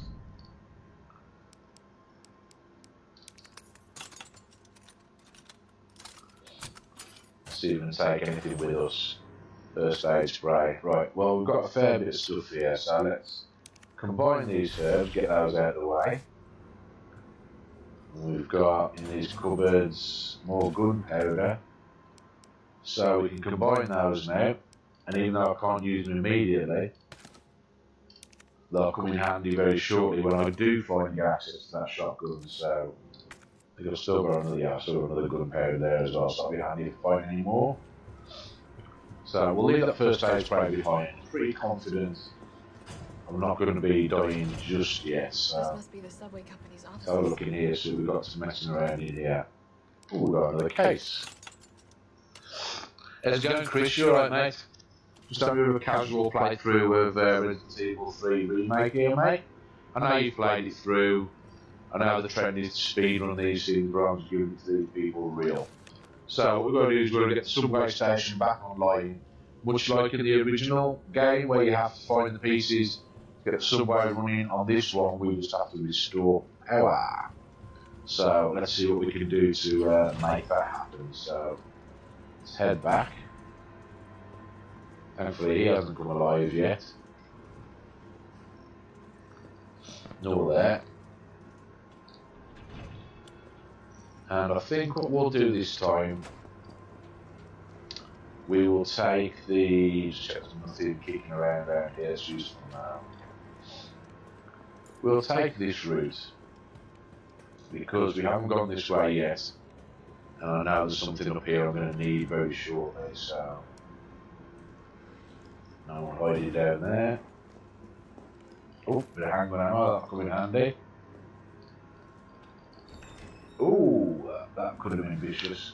Speaker 1: See if we can take anything with us. First aid spray. Right, well we've got a fair bit of stuff here, so let's combine these herbs, get those out of the way. We've got in these cupboards more gunpowder, so we can combine those now. And even though I can't use them immediately, they'll come in handy very shortly when I do finally get access to that shotgun. So I think I've still got another gunpowder there as well, so that'll be handy if I find any more. So we'll leave that first aid spray behind. Pretty confident I'm not going to be dying just yet, so
Speaker 2: This must be the subway company's office.
Speaker 1: let's have a look in here, see what we've got some messing around in here. Oh, we've got another case. How's it going, Chris? You alright, mate? Just having a bit of a casual playthrough of Resident Evil 3 Remake here, mate. I know you've played it through. I know the trend is to speedrun these things, but I'm just giving it to these people real. So what we're going to do is we're going to get the subway station back online, much like in the original game where you have to find the pieces. Get the subway running. On this one, we just have to restore power. So let's see what we can do to make that happen. So let's head back. Thankfully, he hasn't come alive yet. Nor there. And I think what we'll do this time, we will take the. Just check there's nothing kicking around here. It's useful now. We'll take this route because we haven't gone this way yet, and I know there's something up here I'm going to need very shortly. So now we'll hide it down there. Oh, bit of handgun ammo, that'll come in handy. Ooh, that could have been vicious.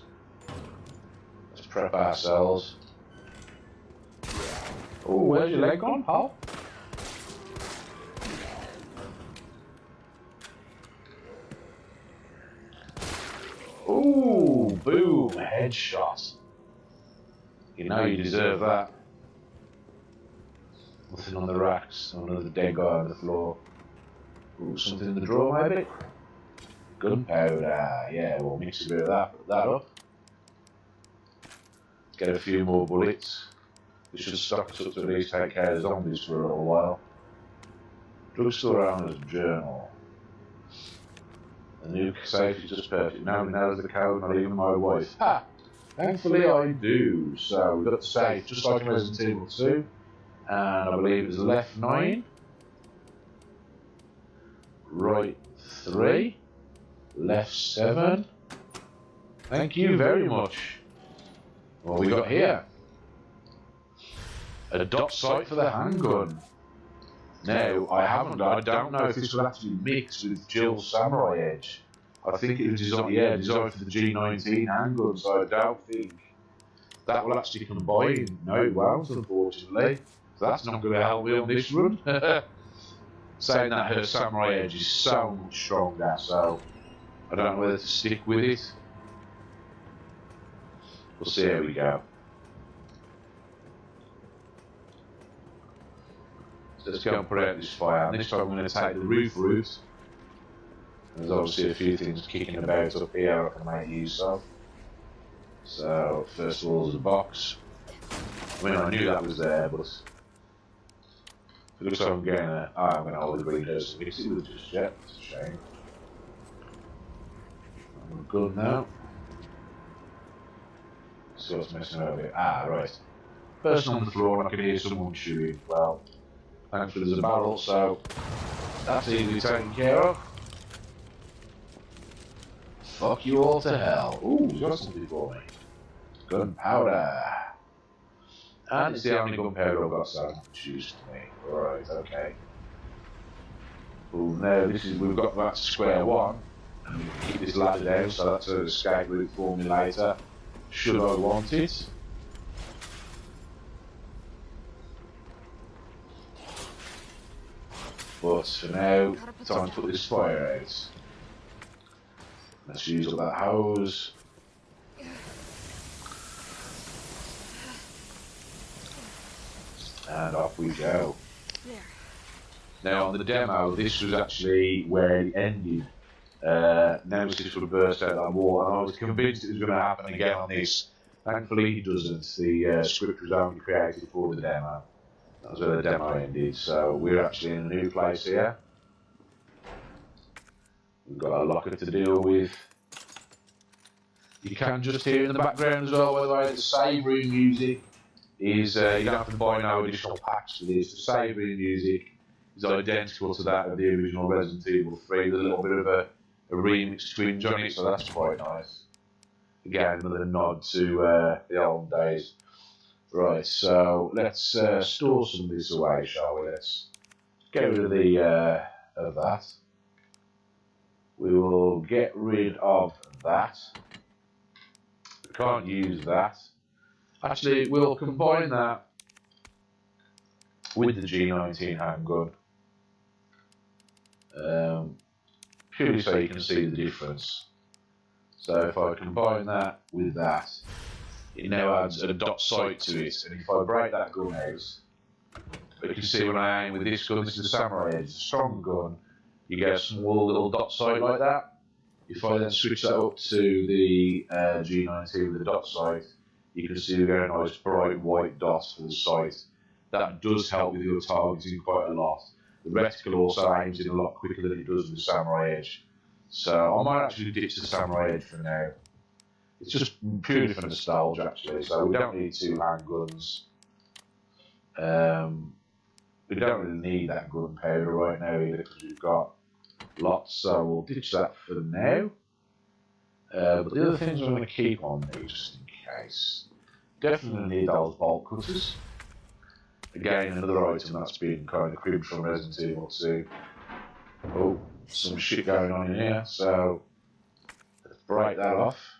Speaker 1: Let's prep ourselves. Oh, where's your leg gone, pal? Ooh, boom, headshot. You know you deserve that. Nothing on the racks, another dead guy on the floor. Ooh, something in the drawer maybe? Gunpowder, yeah, we'll mix a bit of that, put that up. Get a few more bullets. This should stock us up to at least take care of zombies for a little while. Drugstore owner's journal. The new safe is just perfect. Nobody knows the code, not even my wife. Ha! Thankfully I do. So we've got the safe, just like in Resident Evil 2. And I believe it's left 9. Right 3. Left 7. Thank you very much. What we got here? A dot sight for the handgun. Now, I don't know if this will actually mix with Jill's Samurai Edge. I think it was designed for the G19 handgun, so I don't think that will actually combine. No, it won't, unfortunately. So that's not going to help me on this run. Saying that her Samurai Edge is so much stronger, so I don't know whether to stick with it. We'll see how we go. So let's go and put out this fire. And this time I'm going to take the roof route. There's obviously a few things kicking about up here I can make use of. So first of all, there's a box. I mean, I knew that was there, but it looks like I'm going to. I'm going to hold the windows and mix it with just yet. It's a shame. I'm good now. See what's messing over here. Ah, right. Person on the floor, and I can hear someone shooting. Well, thankfully there's a barrel, so that's easily taken care of. Fuck you all to hell. Ooh, he's got something for me. Gunpowder. And it's the only gunpowder I've got, so choose to me. Alright, okay. Well, now we've got that to square one. And we can keep this ladder down, so that's an escape route for me later, should I want it. But for now, time to put this fire out. Let's use all that hose. And off we go. Now on the demo, this was actually where it ended. Nemesis would burst out that wall, and I was convinced it was going to happen again on this. Thankfully it doesn't. The script was only created for the demo. That was where the demo ended, so we're actually in a new place here. We've got a locker to deal with. You can just hear in the background as well, by the way, the save room music is, you don't have to buy no additional packs for this. The save room music is identical to that of the original Resident Evil 3, with a little bit of a remix twinge on it, so that's quite nice. Again, another nod to the old days. Right, so let's store some of this away, shall we? Let's get rid of the of that. We will get rid of that. We can't use that. Actually, we'll combine that with the G19 handgun. Purely so you can see the difference. So if I combine that with that, it now adds a dot sight to it, and if I break that gun out, you can see when I aim with this gun, this is the Samurai Edge, it's a strong gun, you get a small little dot sight like that. If I then switch that up to the G19 with the dot sight, you can see a very nice bright white dot for the sight. That does help with your targeting quite a lot. The reticle also aims in a lot quicker than it does with the Samurai Edge. So I might actually ditch the Samurai Edge for now. It's just purely for nostalgia actually, so we don't need two handguns. We don't really need that gunpowder right now either because we've got lots, so we'll ditch that for now. But the other things I'm going to keep on me just in case. Definitely need those bolt cutters. Again, another item that's been kind of cribbed from Resident Evil 2. Oh, some shit going on in here, so let's break that off.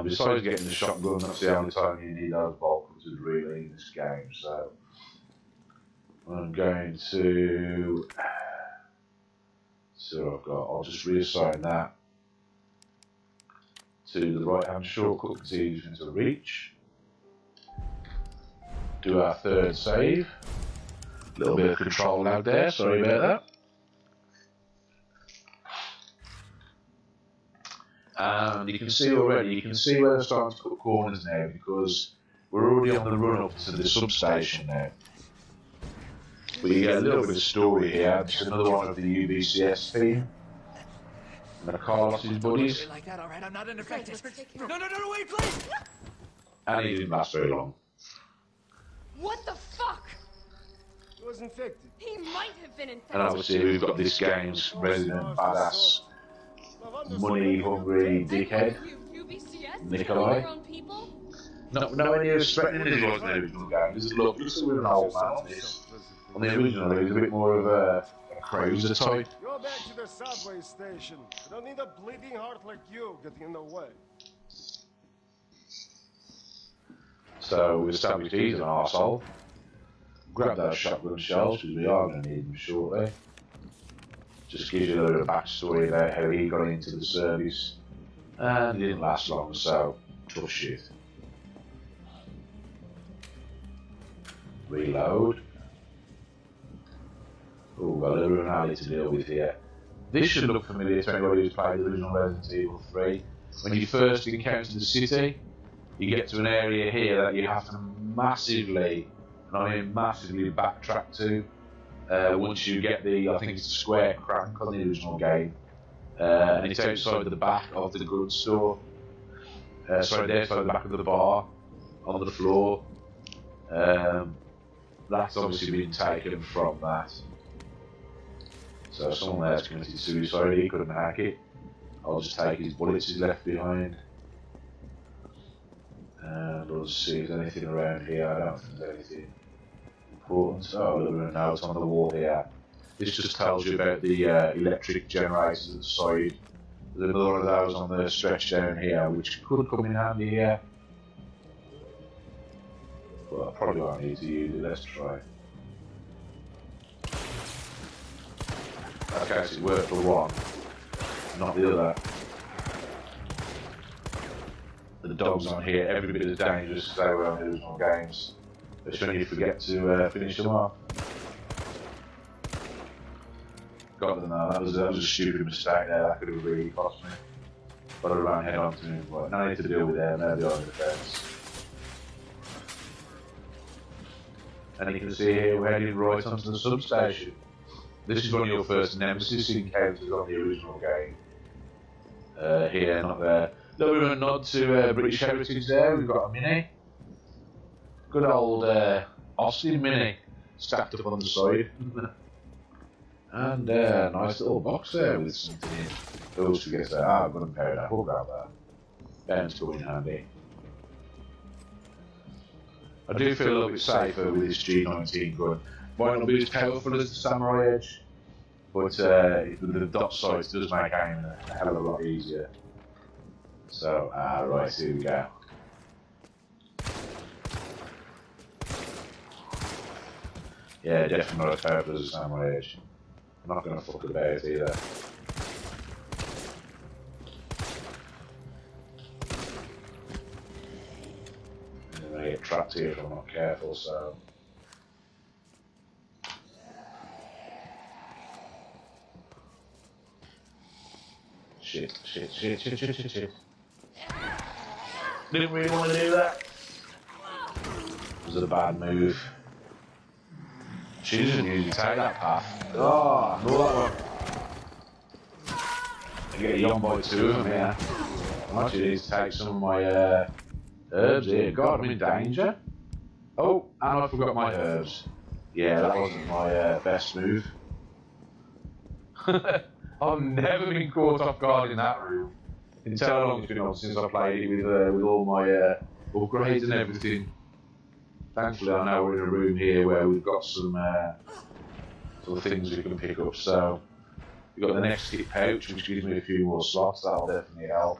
Speaker 1: Besides getting the shotgun, that's the only time you need those bolt cutters really in this game, so I'm going to see what I've got. I'll just reassign that to the right hand shortcut because it's easier to reach. Do our third save. A little bit of control lag there, sorry about that. And you can see already, you can see where they're starting to cut corners now because we're already on the run up to the substation now. But you get a little bit of story here. This is another one of the UBCS team. And Carlos's buddies.
Speaker 7: Like that, all right? I'm not unaffected. No, wait, please!
Speaker 1: And he didn't last very long.
Speaker 2: What the fuck?
Speaker 4: He was infected.
Speaker 2: He might have been infected.
Speaker 1: And obviously we've got this game's resident badass, money-hungry dickhead, Nikolai. No idea respecting this was in the original game. This is look at an old man on this. On the original, he was a bit more of a cruiser type.
Speaker 4: Go back to the subway station. I don't need a bleeding heart like you getting in the way.
Speaker 1: So we established he's an arsehole. Grab those shotgun shells because we are going to need them shortly. Just gives you a little bit of backstory about how he got into the service. And it didn't last long, so tough shit. Reload. Oh, got a little bit of an alley to deal with here. This should look familiar to anybody who's played the original Resident Evil 3. When you first encounter the city, you get to an area here that you have to massively, and I mean massively, backtrack to. Once you get the, I think it's the square crank on the original game, and it's outside the back of the goods store. Sorry, there, outside the back of the bar, on the floor. That's obviously been taken from that. So someone there's committed suicide, he couldn't hack it. I'll just take his bullets he's left behind. And we'll see if there's anything around here. I don't think there's anything important. Oh, a little bit of notes on the wall here. This just tells you about the electric generators at the side. There's another one of those on the stretch down here, which could come in handy here. But I probably won't need to use it. Let's try. Okay, so it worked for one, not the other. The dogs on here, every bit as dangerous as they were on the original games. Especially when you forget to finish them off. Got them now, that was a stupid mistake there, that could have really cost me. Got to run head on to me, but no need to deal with them, they're behind the fence. And you can see here we're heading right onto the substation. This is one of your first Nemesis encounters on the original game. Here, not there. A little bit of a nod to British heritage there. We've got a Mini. Good old Austin Mini stacked up on the side. And a nice little box there with something in. Who else forgets that? Ah, I've got a powder. We'll grab that. Bound to come in handy. I do feel a little bit safer with this G19 gun. Might not be as powerful as the Samurai Edge, but the dot sight does make aiming a hell of a lot easier. So, right, here we go. Yeah, definitely not as powerful as the Samurai Edge. I'm not going to fuck about either. I'm going to get trapped here if I'm not careful, so... Shit. Didn't really want to do that. It was a bad move. She doesn't usually take that path. Oh, no, that one. I get a young boy two of them here. I actually need to take some of my herbs here. God, I'm in danger. Oh, and I forgot my herbs. Yeah, that wasn't my best move. I've never been caught off guard in that room. You can tell how long it's been on since I played it with all my upgrades and everything. Thankfully I know we're in a room here where we've got some sort of things we can pick up. So we've got the next kit pouch, which gives me a few more slots, that'll definitely help.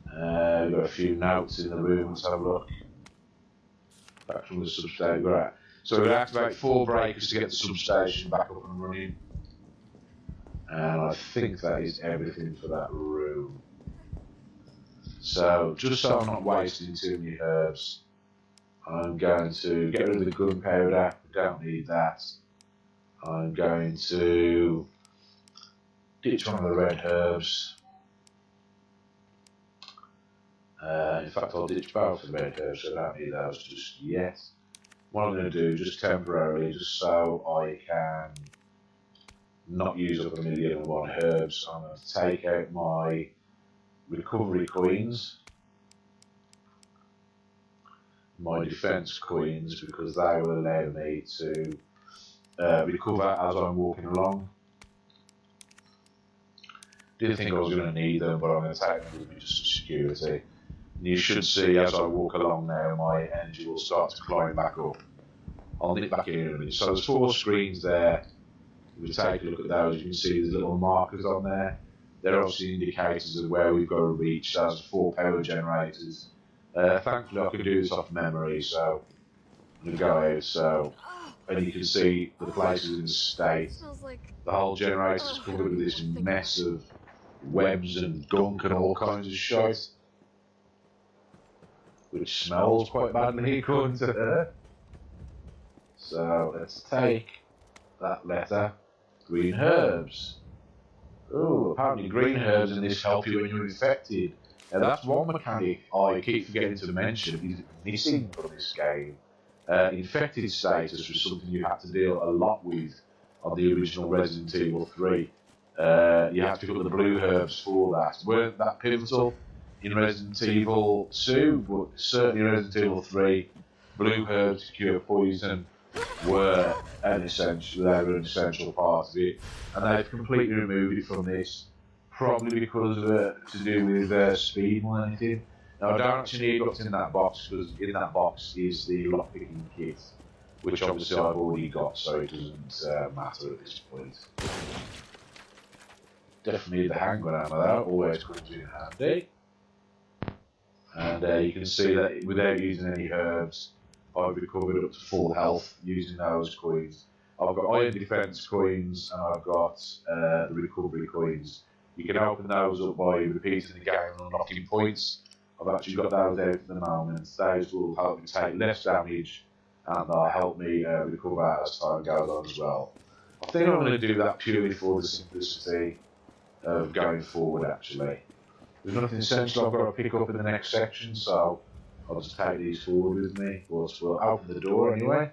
Speaker 1: We've got a few notes in the room, let's have a look. Back from the substation, right. So we're going to activate 4 breakers to get the substation back up and running. And I think that is everything for that room. So, just so I'm not wasting too many herbs, I'm going to get rid of the gunpowder, don't need that. I'm going to ditch one of the red herbs. In fact, I'll ditch both the red herbs, so I don't need those just yet. What I'm going to do, just temporarily, just so I can not use up 1,000,001 herbs, I'm going to take out my recovery coins, my defense coins, because they will allow me to recover as I'm walking along. Didn't think I was going to need them, but I'm going to take them with me just for security. And you should see as I walk along now, my energy will start to climb back up. I'll nip back in a minute. So there's 4 screens there. If we take a look at those, you can see there's little markers on there. They're obviously indicators of where we've got to reach. Those are 4 power generators. Thankfully I can do this off memory, so I'm going to go out. So, and you can see the place is in a state. The whole generator's covered with this mess of webs and gunk and all kinds of shite, which smells quite badly according to her. So let's take that letter. Green herbs. Oh, apparently green herbs in this help you when you're infected. Now that's one mechanic I keep forgetting to mention is missing from this game. Infected status was something you had to deal a lot with on the original Resident Evil 3. You had to pick up the blue herbs for that. Weren't that pivotal in Resident Evil 2, but certainly in Resident Evil 3, blue herbs to cure poison were an essential part of it, and they've completely removed it from this, probably because of to do with speed more than anything. Now I don't actually need what's in that box, because in that box is the lockpicking kit, which obviously I've already got, so it doesn't matter at this point. Definitely need the handgun ammo though, always comes in handy. And you can see that without using any herbs, I've recovered up to full health using those coins. I've got iron defense coins and I've got the recovery coins. You can open those up by repeating the game and unlocking points. I've actually got those out at the moment. Those will help me take less damage and help me recover as time goes on as well. I think I'm going to do that purely for the simplicity of going forward actually. There's nothing essential I've got to pick up in the next section, so I'll just take these forward with me. We'll open the door anyway.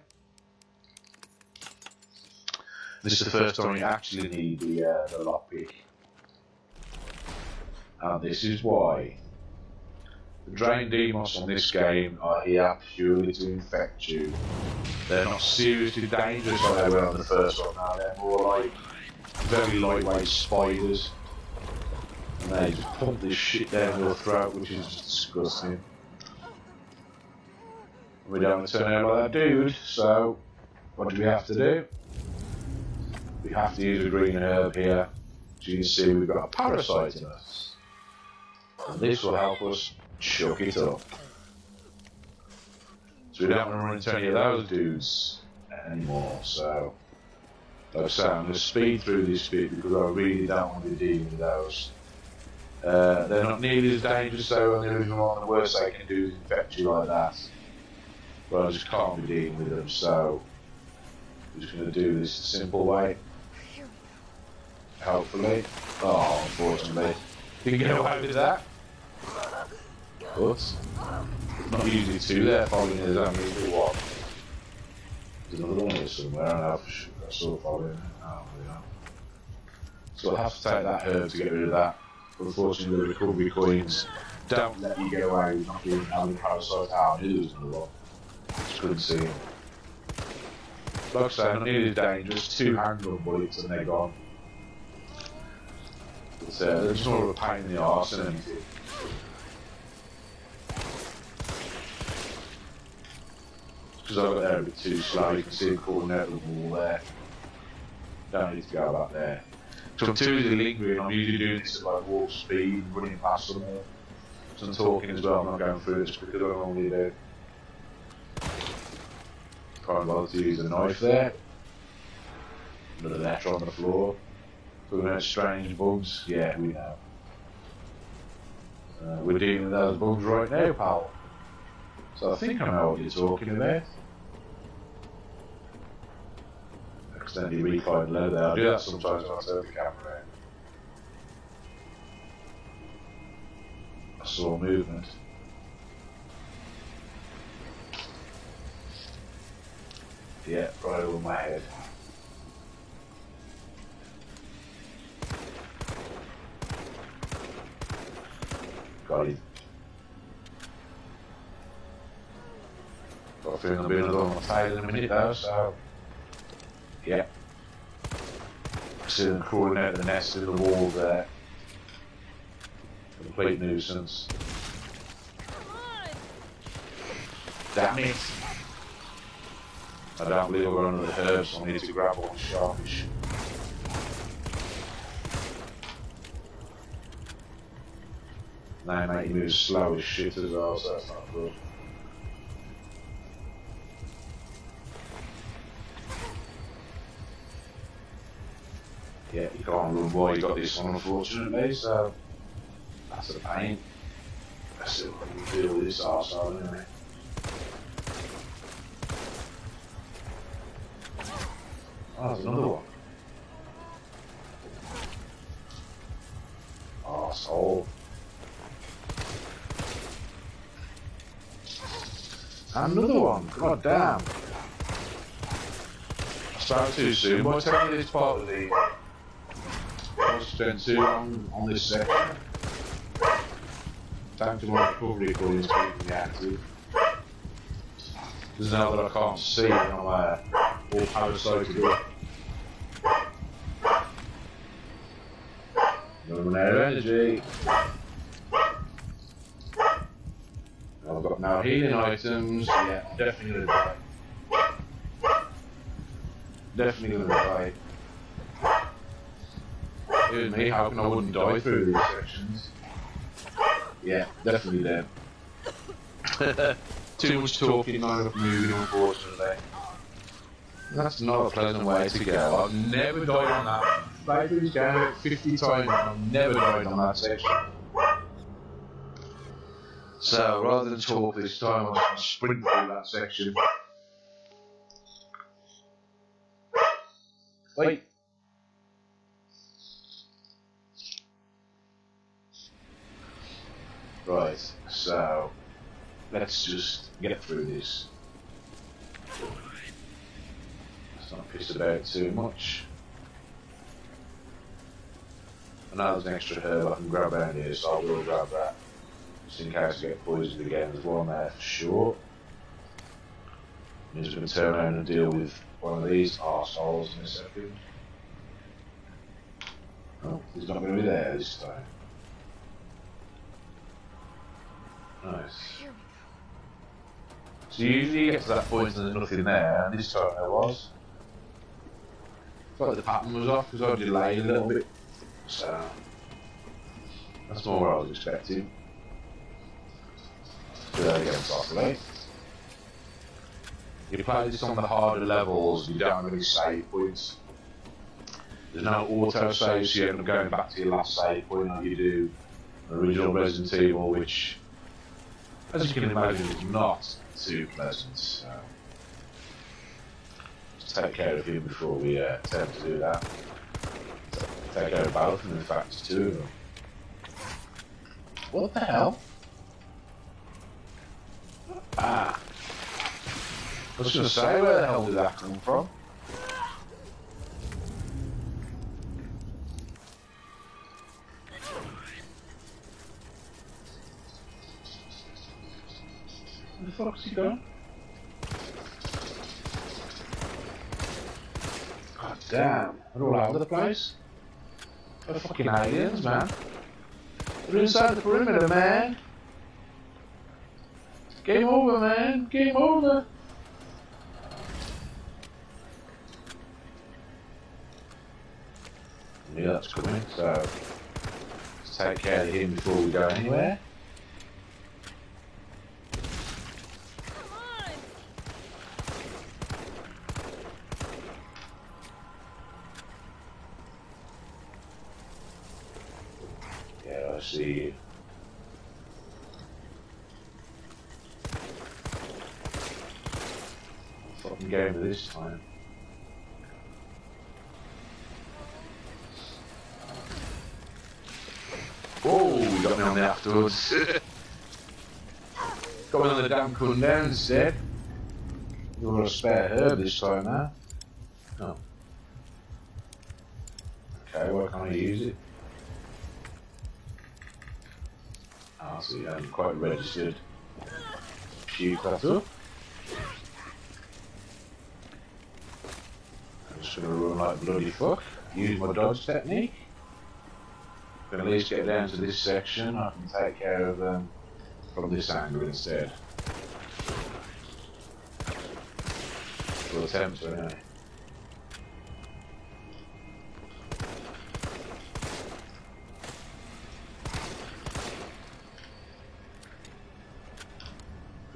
Speaker 1: This is the first time you actually need the lockpick. And this is why. The Drain Demos on this game are here purely to infect you. They're not seriously dangerous like they were on the first one now, they're more like very lightweight spiders. And they just pump this shit down your throat, which is just disgusting. We don't want to turn out like that dude, so what do we have to do? We have to use a green herb here. As you can see, we've got a parasite in us. And this will help us chuck it up. So we don't want to run into any of those dudes anymore, so like I say, I'm going to speed through this bit because I really don't want to be dealing with those. They're not nearly as dangerous though on the original one. The worst they can do is infect you like that. But I just can't be dealing with them, so I'm just going to do this the simple way. Hopefully. Oh, unfortunately. Didn't get away with that. But not usually two there, following there's only one. There's another one here somewhere, and I saw following. Oh, yeah. So I'll have to take that herb to get rid of that. Unfortunately, the recovery coins don't let you get away with not being having parasite out. It was another one. Just couldn't see him. Like I say, not nearly as dangerous. 2 handgun bullets and they're gone. But they're just more of a pain in the arse than anything. Because I got there a bit too slow, you can see him crawling out of the wall there. Don't need to go back there. So I'm too busy lingering, I'm usually doing this at like warp speed, running past them all. So I'm talking as well, I'm not going through this because I normally do. Can't bother to use a knife there. Another letter on the floor. Talking about strange bugs, yeah, we know. We're dealing with those bugs right now, pal. So I think I know what you're talking about. Accidentally refind leather there. I do that sometimes when I turn the camera in. I saw movement. Yeah, right over my head. Got him. Got a feeling there'll be another one on my tail in a minute though, so... Yeah. I see them crawling out of the nest in the wall there. Complete nuisance. Damn it! I don't believe I've got under the herbs, so I need to grab one sharpish. They make you move slow as shit as well, so that's not good. Yeah, you can't run why you got this one unfortunately, so that's a pain. Let's see what we can do with this arsehole anyway. Oh, there's another one. Oh, soul. Another one. God damn. I spoke too soon. By telling you this part of the... I spent too long on this section. Time to my recovery according to speaking the active. Because now that I can't see, I'm all parasited up. Running out of energy. I've got now healing items. Yeah, definitely gonna die. Definitely gonna die. Here's me, how come I wouldn't die through these sections? Yeah, definitely dead. Too much talking, not enough moving, unfortunately. That's not a pleasant way to go. I've never died on that. Played through this game about 50 times and I've never died on that section. So rather than talk this time, I'm just going to sprint through that section. Wait. Right, so let's just get through this. Let's not piss about too much. I know there's an extra herb I can grab down here, so I will grab that. Just in case I get poisoned again, there's one there for sure. I'm just going to turn around and deal with one of these arseholes in a second. Oh, he's not going to be there this time. Nice. So usually you get to that point and there's nothing there, and this time there was. I thought the pattern was off because I delayed a little bit. So that's more what I was expecting. Do that again properly. You play this on the harder levels, you don't have any save points. There's no auto save, so you end up going back to your last save point like you do in original Resident Evil, which, as you can imagine, is not too pleasant. So just take care of him before we attempt to do that. Take care of both of them, in fact, it's two of them. What the hell? Ah. I was going to say, where the hell did that come from? Where the fuck's he gone? God damn, they're all over the place. They're fucking aliens, man. They're inside the perimeter, man. Game over, man. Game over. I knew that's coming, so let's take care of him before we go anywhere. Yeah, I see you. Fucking game of this time. Oh, you got me on the afterwards. Got me on the damn gun down instead. You've got a spare herb this time now. Oh. Okay, why can't I use it? Ah, so you haven't quite registered. Puke that up. I'm just gonna run like bloody fuck. Use my dodge technique. Can at least get down to this section. I can take care of them from this angle instead. We'll attempt to anyway.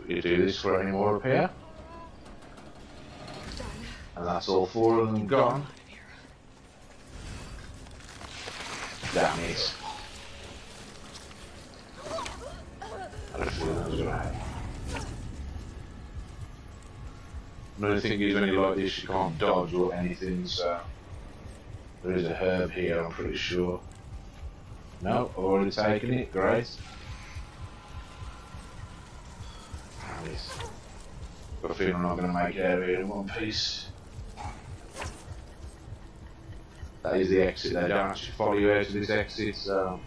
Speaker 1: You do this for any more repair. And that's all four of them gone. Damn it. I had a feeling that was gonna happen. Another thing is when you like this, you can't dodge or anything, so there is a herb here, I'm pretty sure. No, I've already taken it, great. Nice. Got a feeling I'm not going to make it out of here in one piece. That is the exit, they don't actually follow you out to this exit, so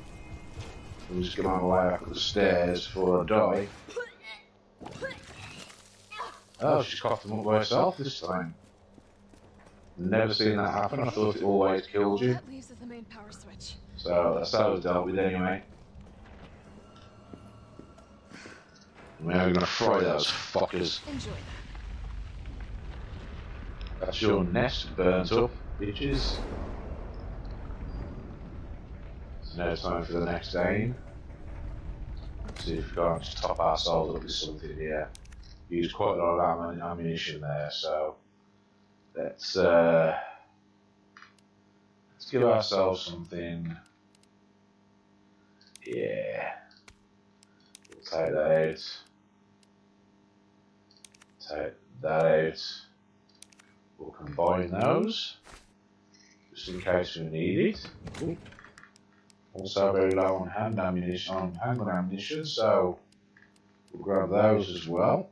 Speaker 1: I'm just going my way back up the stairs before I die. Oh, she's coughed them up by herself this time. Never seen that happen, I thought it always killed you.
Speaker 2: That leaves as the main power switch.
Speaker 1: So that's how it was dealt with anyway. We're gonna fry those fuckers.
Speaker 2: Enjoy that.
Speaker 1: That's your nest burnt up, bitches. So now it's time for the next aim. Let's see if we can't just top ourselves up with something here. Used quite a lot of ammunition there, so let's give ourselves something. Yeah. We'll take that out. Take that out. We'll combine those, just in case we need it. Ooh. Also very low on handgun ammunition, so we'll grab those as well.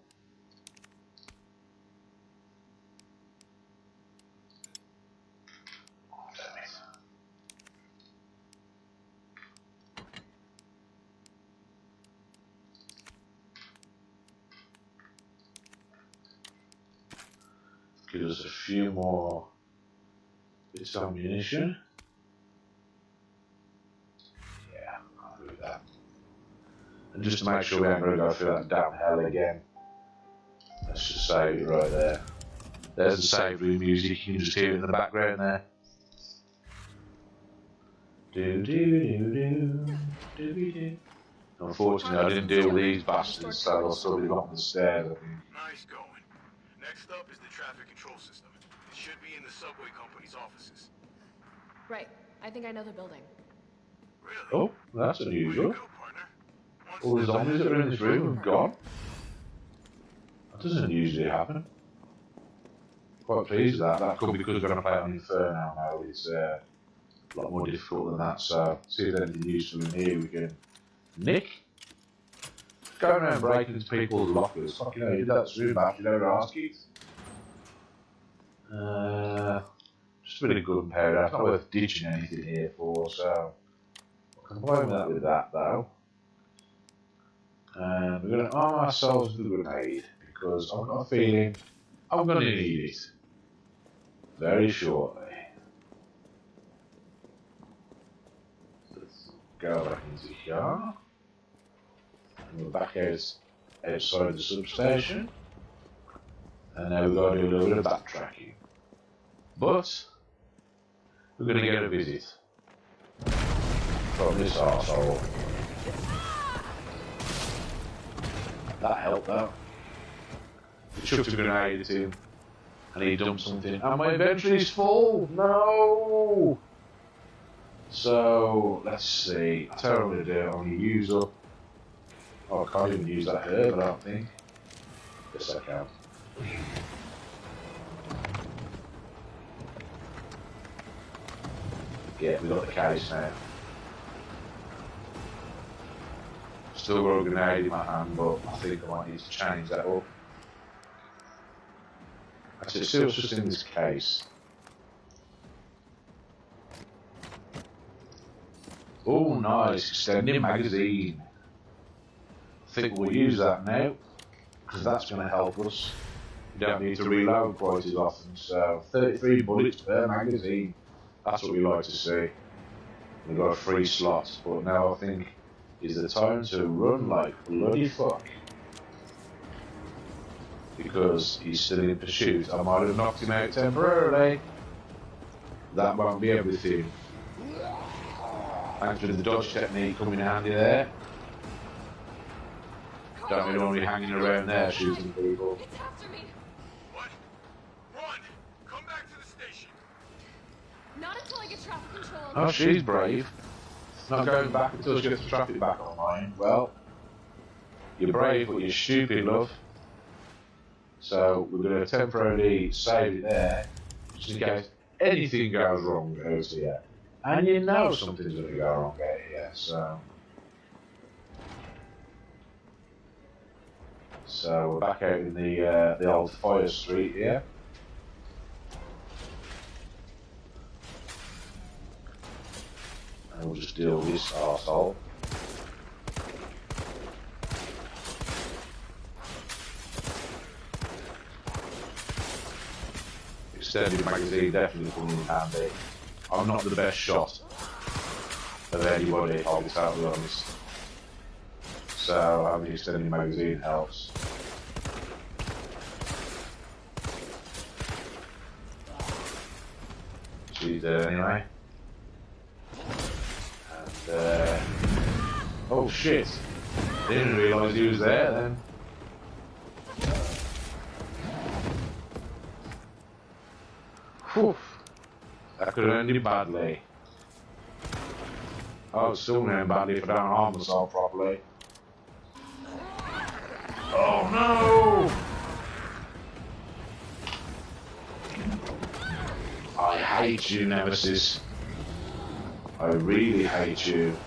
Speaker 1: Oh, damn it. Give us a few more bits of ammunition. Yeah, I'll do that. And just to make sure we aren't going to go through that damn hell again, let's just save it right there. There's the save room music, you can just hear it in the background there. Do. Unfortunately, I didn't deal with these bastards, so they'll still be up the stairs, I think.
Speaker 8: Nice going. Next up is the traffic control system. It should be in the subway company's offices.
Speaker 2: Right. I think I know the building.
Speaker 8: Really?
Speaker 1: Oh, that's unusual.
Speaker 8: Go, partner.
Speaker 1: All the zombies that are in this room have gone. That doesn't usually happen. Quite pleased with that. That could be because we're going to play on Inferno now. It's a lot more difficult than that, so see if there's anything useful in here we can nick. Going around breaking into people's lockers. Fucking hell, you did that soon back, you never asked it. Just a bit of gunpowder. It's not worth ditching anything here for, so I'll combine that with that though. And we're going to arm ourselves with a grenade because I've got a feeling I'm going to need it very shortly. Let's go back into here. We're back outside the substation, and now we've got to do a little bit of backtracking. But we're going to get a visit from this arsehole. That helped though. He chucked a grenade at him, and he dumped something, and my inventory's full! No! So, let's see. I'll tell you what I'm going to do. I'm going to use up. Oh, I can't even use that herb, I don't think. Yes, I can. Yeah, we got the case now. Still got a grenade in my hand, but I think I might need to change that up. Actually, see what's just in this case. Oh, nice. Extending magazine. I think we'll use that now, because that's going to help us. We don't need to reload quite as often, so 33 bullets per magazine. That's what we like to see. We've got a free slot, but now I think is the time to run like bloody fuck. Because he's still in pursuit. I might have knocked him out temporarily. That won't be everything. Thanks for the dodge technique coming in handy there. Don't really want to be hanging around there shooting people.
Speaker 2: It's after me.
Speaker 8: What? Run! Come back to the station.
Speaker 2: Not until I get traffic control.
Speaker 1: Oh, she's brave. Not going back until she gets the traffic back online. Well, you're brave, but you're stupid, love. So we're going to temporarily save it there, just in case anything goes wrong out here. And you know something's going to go wrong out here, so... So we're back out in the old fire street here. And we'll just deal with this arsehole. Extended magazine definitely coming in handy. I'm not the best shot of anybody, I'll be totally honest. So having the extended magazine helps. She's there anyway. And oh shit! Didn't realise he was there then. Whew. That could have ended badly. Oh, it's still going badly if I don't arm myself properly. Oh no! I hate you, Nemesis. I really hate you.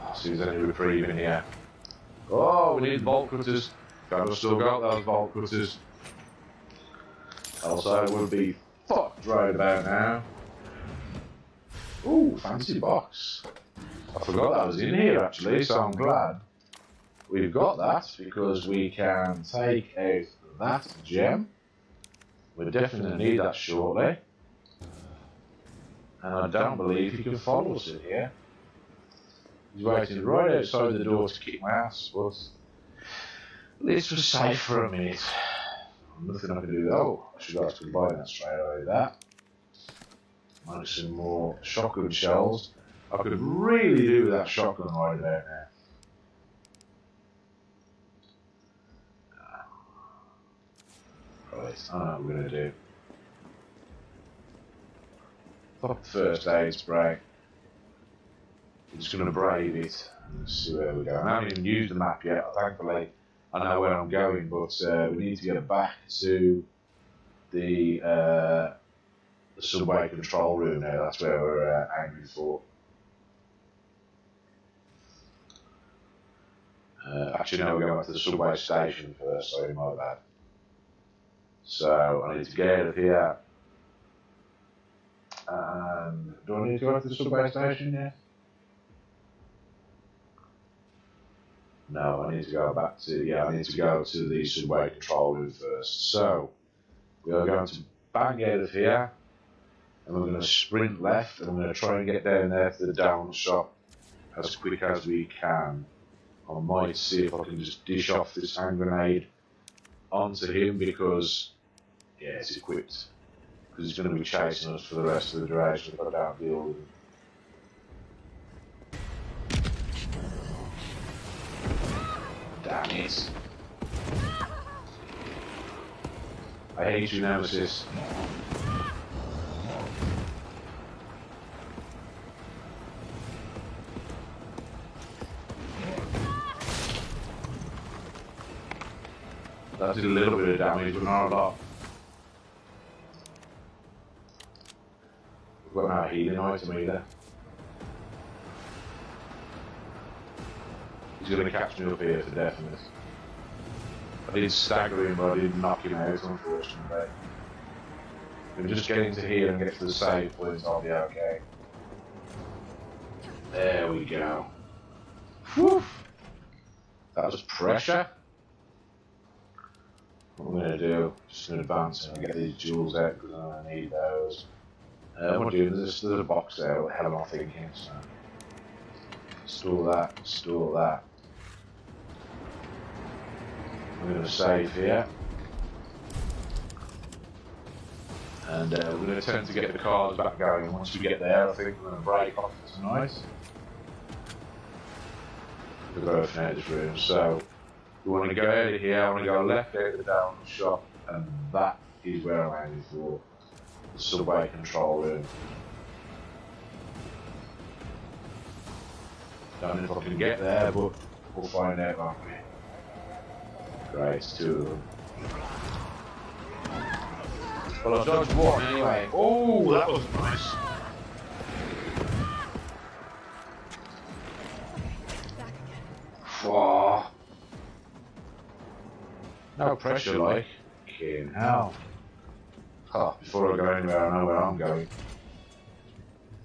Speaker 1: I'll see if there's any reprieve in here. Oh, we need bolt cutters. I've still got those bolt cutters. Also, we'll be fucked right about now. Ooh, fancy box. I forgot that was in here actually, so I'm glad we've got that because we can take out that gem. We'll definitely need that shortly. And I don't believe he can follow us in here. He's waiting right outside the door to kick my ass, but at least we're safe for a minute. Nothing I can do though. I should actually buy that straight away. That. Might some more shotgun shells. I could really do with that shotgun right about now. Right, I know what we're going to do. Pop the first aid spray. We're just going to brave it and see where we go. I haven't even used the map yet, thankfully. I know where I'm going, but we need to get back to the subway control room now. That's where we're aiming for. Actually, no, we're going back to the subway station first, sorry, my bad. So, I need to get out of here. And do I need to go back to the subway station yet? No, I need to go back to, yeah, I need to go to the subway control room first. So, we are going to bang out of here, and we're going to sprint left, and we're going to try and get down there to the down shop as quick as we can. I might see if I can just dish off this hand grenade onto him because, yeah, it's equipped. Because he's going to be chasing us for the rest of the duration if I don't deal with him. Damn it. I hate you, Nemesis. That did a little bit of damage, but not a lot. We've got no healing item either. He's going to catch me up here for definite. I did stagger him, but I didn't knock him out, unfortunately. If we just get into here and get to the save point, I'll be okay. There we go. Whew! That was pressure. What I'm going to do, just in advance, and get these jewels out because I need those. What I'm doing, there's a box there, what the hell am I thinking? So, store that. I'm going to save here. And we're going to attempt to get the cars back going. Once we get there, I think we're going to break off tonight. We're both out of this room, so we want to go out of here, I want to go left out the down shop, and that is where I'm aiming for. The subway control room. Don't know if I can get there, but we'll find out, won't we? Great, two of them. Well, I dodged one anyway. Oh, that was nice. Oh. No pressure, like. Fucking hell. Oh, before I go anywhere, I know where I'm going.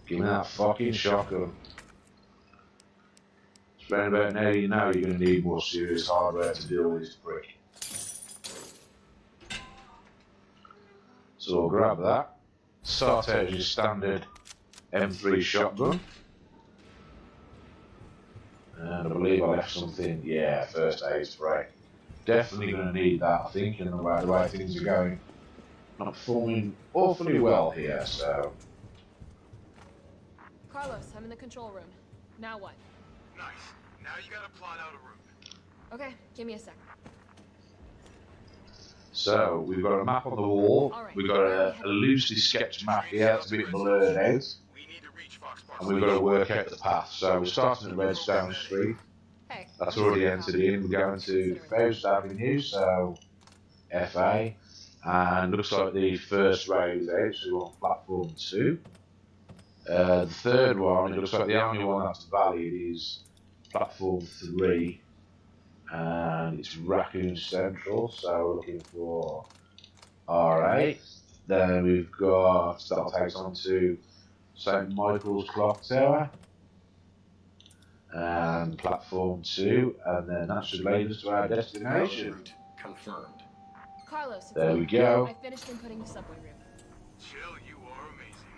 Speaker 1: Give me that fucking shotgun. It's round about now you know you're going to need more serious hardware to deal with this prick. So I'll grab that. Start out as your standard M3 shotgun. And I believe I left something, yeah, first aid spray. Definitely going to need that, I think, in the way things are going. Not performing awfully well here, so.
Speaker 2: Carlos, I'm in the control room. Now what?
Speaker 8: Nice. Now you gotta plot out a route.
Speaker 2: Okay, give me a sec.
Speaker 1: So, we've got a map on the wall.
Speaker 2: Right.
Speaker 1: We've got a loosely sketched map here, it's a bit blurred out.
Speaker 8: We need to reach Fox Park.
Speaker 1: And we've got to work out the path. So, we're starting at Redstone Street.
Speaker 2: Hey.
Speaker 1: That's already entered in. We're going to Faust Avenue, so FA. And looks like the first road is out, so we're on platform 2. The third one, it looks like the only one that's valid is platform 3. And it's Raccoon Central, so we're looking for R8. Then we've got, that takes on to St. Michael's Clock Tower. And platform 2, and then that should lead us to our destination.
Speaker 7: Route confirmed.
Speaker 2: Carlos,
Speaker 1: There we go.
Speaker 2: I finished inputting the subway route.
Speaker 8: Chill, you are amazing.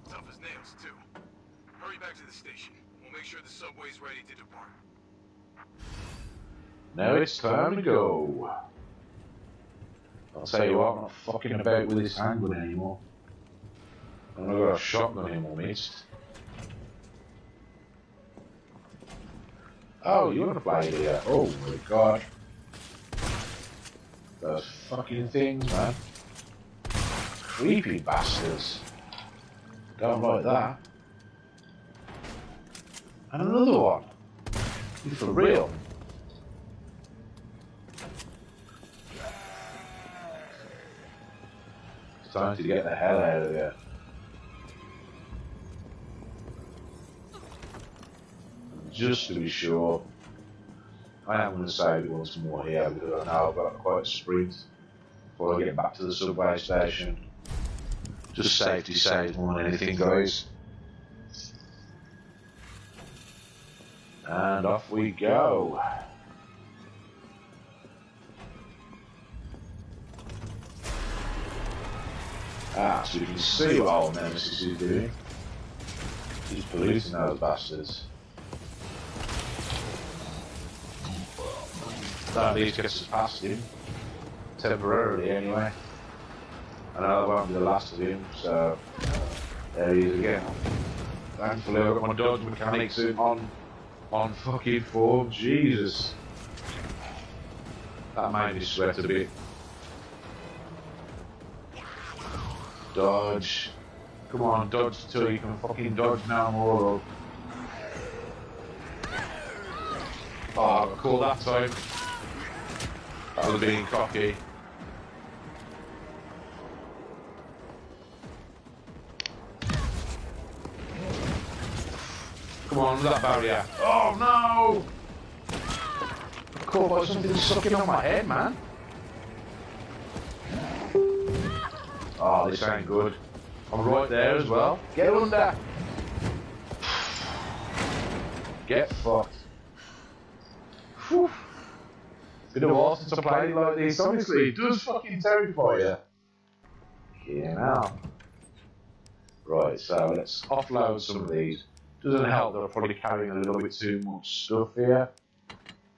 Speaker 8: Tough as nails, too. Hurry back to the station. We'll make sure the subway's ready to depart.
Speaker 1: Now it's time to go. I'll tell you what, I'm not fucking about with this handgun anymore. I've not got a shotgun anymore, mate. Oh, you want to play here? Oh my god. Those fucking things, man. Creepy bastards. Don't like that. And another one. You for real? It's time to get the hell out of here. Just to be sure, I am going to save it once more here because I know I've got quite a sprint before I get back to the subway station. Just safety saves more than anything, guys. And off we go. Ah, so you can see what old Nemesis is doing. He's policing those bastards. That at least gets us past him. Temporarily, anyway. I know that won't be the last of him, so there he is again. Thankfully, I've got my dodge mechanics on fucking form. Jesus. That made me sweat a bit. Dodge. Come on, dodge till you can fucking dodge no more. Oh, cool that time. That was being cocky. Come on, that barrier. Oh no! Caught by something sucking on my head, man. Oh, this ain't good. I'm right there as well. Get under. Get fucked. Whew. Been a while since I played like this. Honestly, it does fucking terrify you. Yeah, now. Right, so let's offload some of these. Doesn't help that I'm probably carrying a little bit too much stuff here.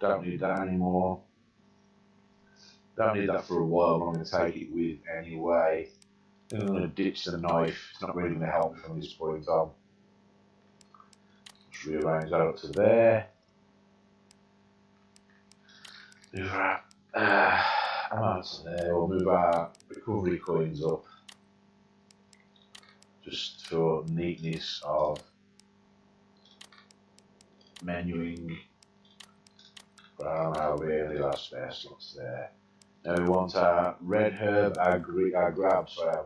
Speaker 1: Don't need that anymore. Don't need that for a while, but I'm going to take it with anyway. Then I'm going to ditch the knife. It's not really going to help me from this point on. Just rearrange that up to there. Move that amount to there. We'll move our recovery coins up. Just for neatness of menuing. Brown over here, the last spare slots there. Now we want our red herb, our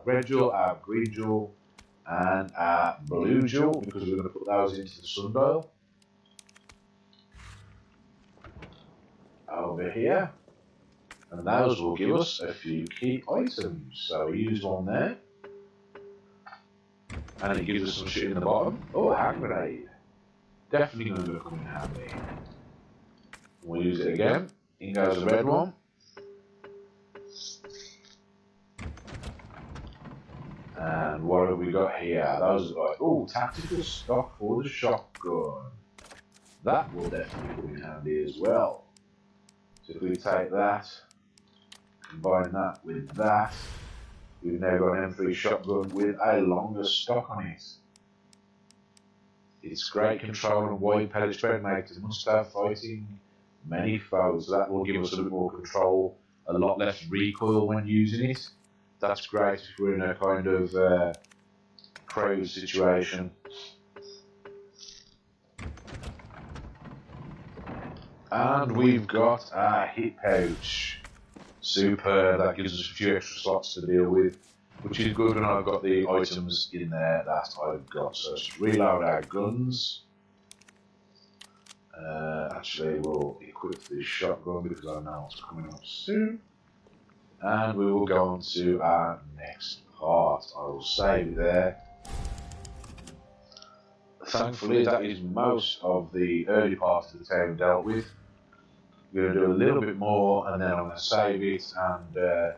Speaker 1: red jewel, our green jewel, and our blue jewel, because we're going to put those into the sundial. Over here. And those will give us a few key items. So we use one there. And it gives us some shit in the bottom. Oh, a hand grenade. Definitely going to come in handy. We'll use it again. In goes the red one. And what have we got here? Those are like, oh, tactical stock for the shotgun. That will definitely come in handy as well. So if we take that, combine that with that, we've now got an M3 shotgun with a longer stock on it. Its great control and wide pellet spread makes it must have fighting many foes. That will give us a bit more control, a lot less recoil when using it. That's great if we're in a kind of crowd situation. And we've got our hit pouch. Super, that gives us a few extra slots to deal with, which is good when I've got the items in there that I've got. So let's reload our guns. Actually, we'll equip the shotgun because I know it's coming up soon. And we will go on to our next part. I will save it there. Thankfully, that is most of the early part of the town dealt with. We're going to do a little bit more, and then I'm going to save it, and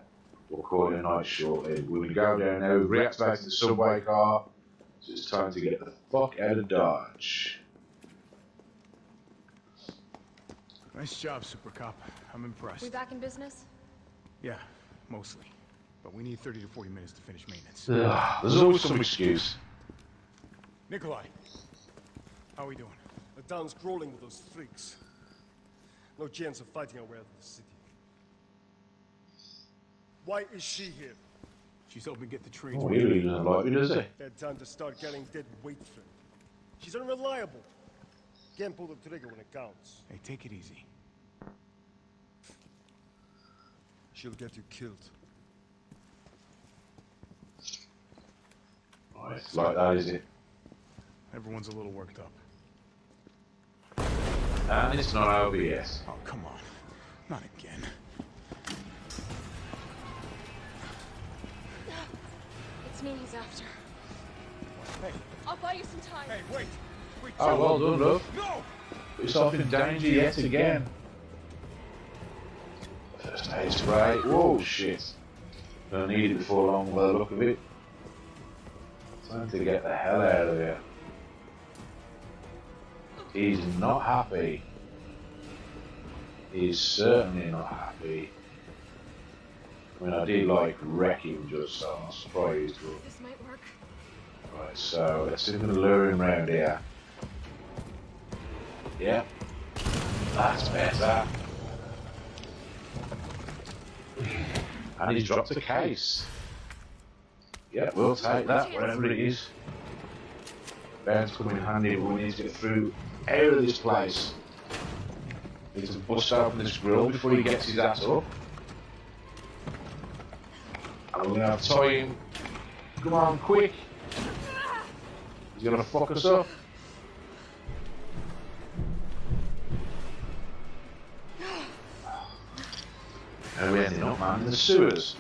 Speaker 1: we'll call it a night shortly. We're going to go down now. We've reactivated the subway car, so it's time to get the fuck out of Dodge.
Speaker 8: Nice job, Super Cop. I'm impressed.
Speaker 2: We back in business?
Speaker 8: Yeah, mostly. But we need 30 to 40 minutes to finish maintenance.
Speaker 1: There's always some excuse.
Speaker 8: Nikolai, how are we doing?
Speaker 4: The town's crawling with those freaks. No chance of fighting our way out of the city. Why is she here?
Speaker 8: She's helping get the trains.
Speaker 1: Oh, he really doesn't like me, does he?
Speaker 4: Bad time to start getting dead weight for it. She's unreliable. Can't pull the trigger when it counts.
Speaker 8: Hey, take it easy.
Speaker 4: She'll get you killed.
Speaker 1: Oh, it's like that, is it?
Speaker 8: Everyone's a little worked up.
Speaker 1: And it's not over yet.
Speaker 8: Oh, come on. Not again.
Speaker 2: It's me he's after.
Speaker 8: Hey.
Speaker 2: I'll buy you some time.
Speaker 8: Hey, wait! Wait,
Speaker 1: Oh, well done, love.
Speaker 8: No!
Speaker 1: Put yourself in danger yet again. First aid spray. Whoa, shit. Gonna need it before long by the look of it. Time to get the hell out of here. He's not happy. He's certainly not happy. I mean, I did like wreck him just, so I'm not surprised. But...
Speaker 2: This might work.
Speaker 1: Right, so let's see if we can lure him around here. Yeah, that's better. And he's dropped a case. Yeah, we'll take that, wherever it is. Bound to come in handy, but we need to get through out of this place. Need to bust open this grill before he gets his ass up. And we're gonna have time. Come on, quick! He's gonna fuck us up. And we're ending up, man, in the sewers.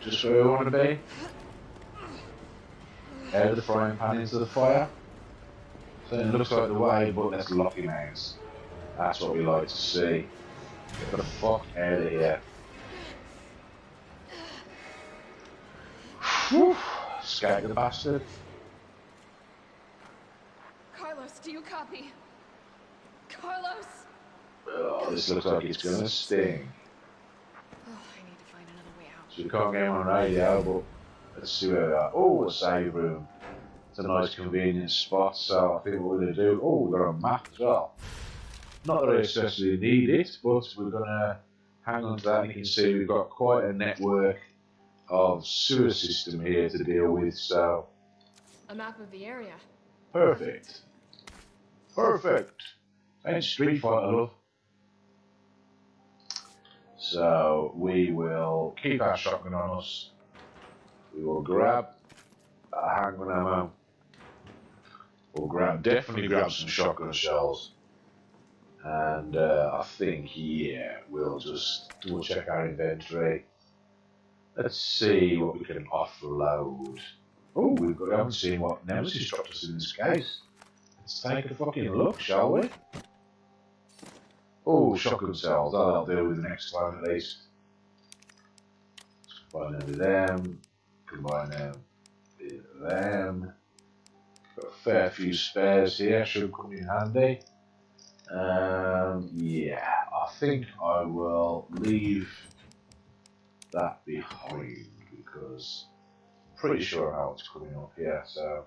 Speaker 1: Just where we want to be. Out of the frying pan into the fire. So it looks like the way, but let's lock him out. That's what we like to see. Get the fuck out of here. Whew. Escape the bastard.
Speaker 2: Carlos, do you copy? Carlos!
Speaker 1: Oh, this looks like it's gonna sting.
Speaker 2: Oh, I need to find another way out.
Speaker 1: So we can't get him on radio, but let's see where we are. Oh, a save room. It's a nice convenient spot, so I think what we're gonna do. Oh, we've got a map as well. Not that I especially need it, but we're gonna hang on to that. You can see we've got quite a network of sewer system here to deal with, so
Speaker 2: A map of the area.
Speaker 1: perfect. Perfect. And Street Fighter, love. So we will keep our shotgun on us. We will grab a handgun ammo. We'll definitely grab some shotgun shells. And I think, yeah, we'll just double check our inventory. Let's see what we can offload. Oh, we haven't seen what Nemesis dropped us in this case. Let's take a fucking look, shall we? Oh, shotgun cells. That'll do with the next time at least. Combine them with them. Combine them with them. Got a fair few spares here. Should come in handy. Yeah, I think I will leave that behind because I'm pretty sure how it's coming up here. So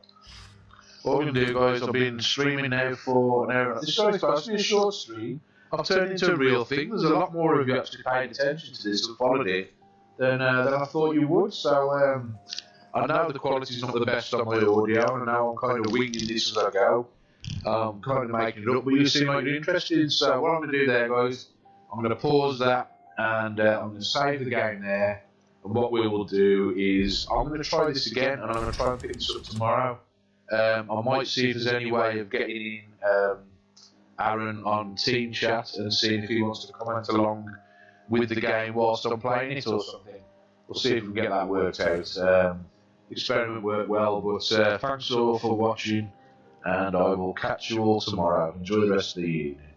Speaker 1: what we're going to do, guys, I've been streaming now for an hour. This is supposed to be a short stream. I've turned it into a real thing. There's a lot more of you actually paying attention to this and followed it than I thought you would. So I know the quality's not the best on my audio, and now I'm kind of winging this as I go. Kind of making it up, but you seem like you're interested. So what I'm going to do there, guys, I'm going to pause that, and I'm going to save the game there. And what we will do is I'm going to try this again, and I'm going to try and pick this up tomorrow. I might see if there's any way of getting in Aaron on Team Chat and seeing if he wants to comment along with the game whilst I'm playing it or something. We'll see if we can get that worked out. The experiment worked well, but thanks all for watching, and I will catch you all tomorrow. Enjoy the rest of the evening.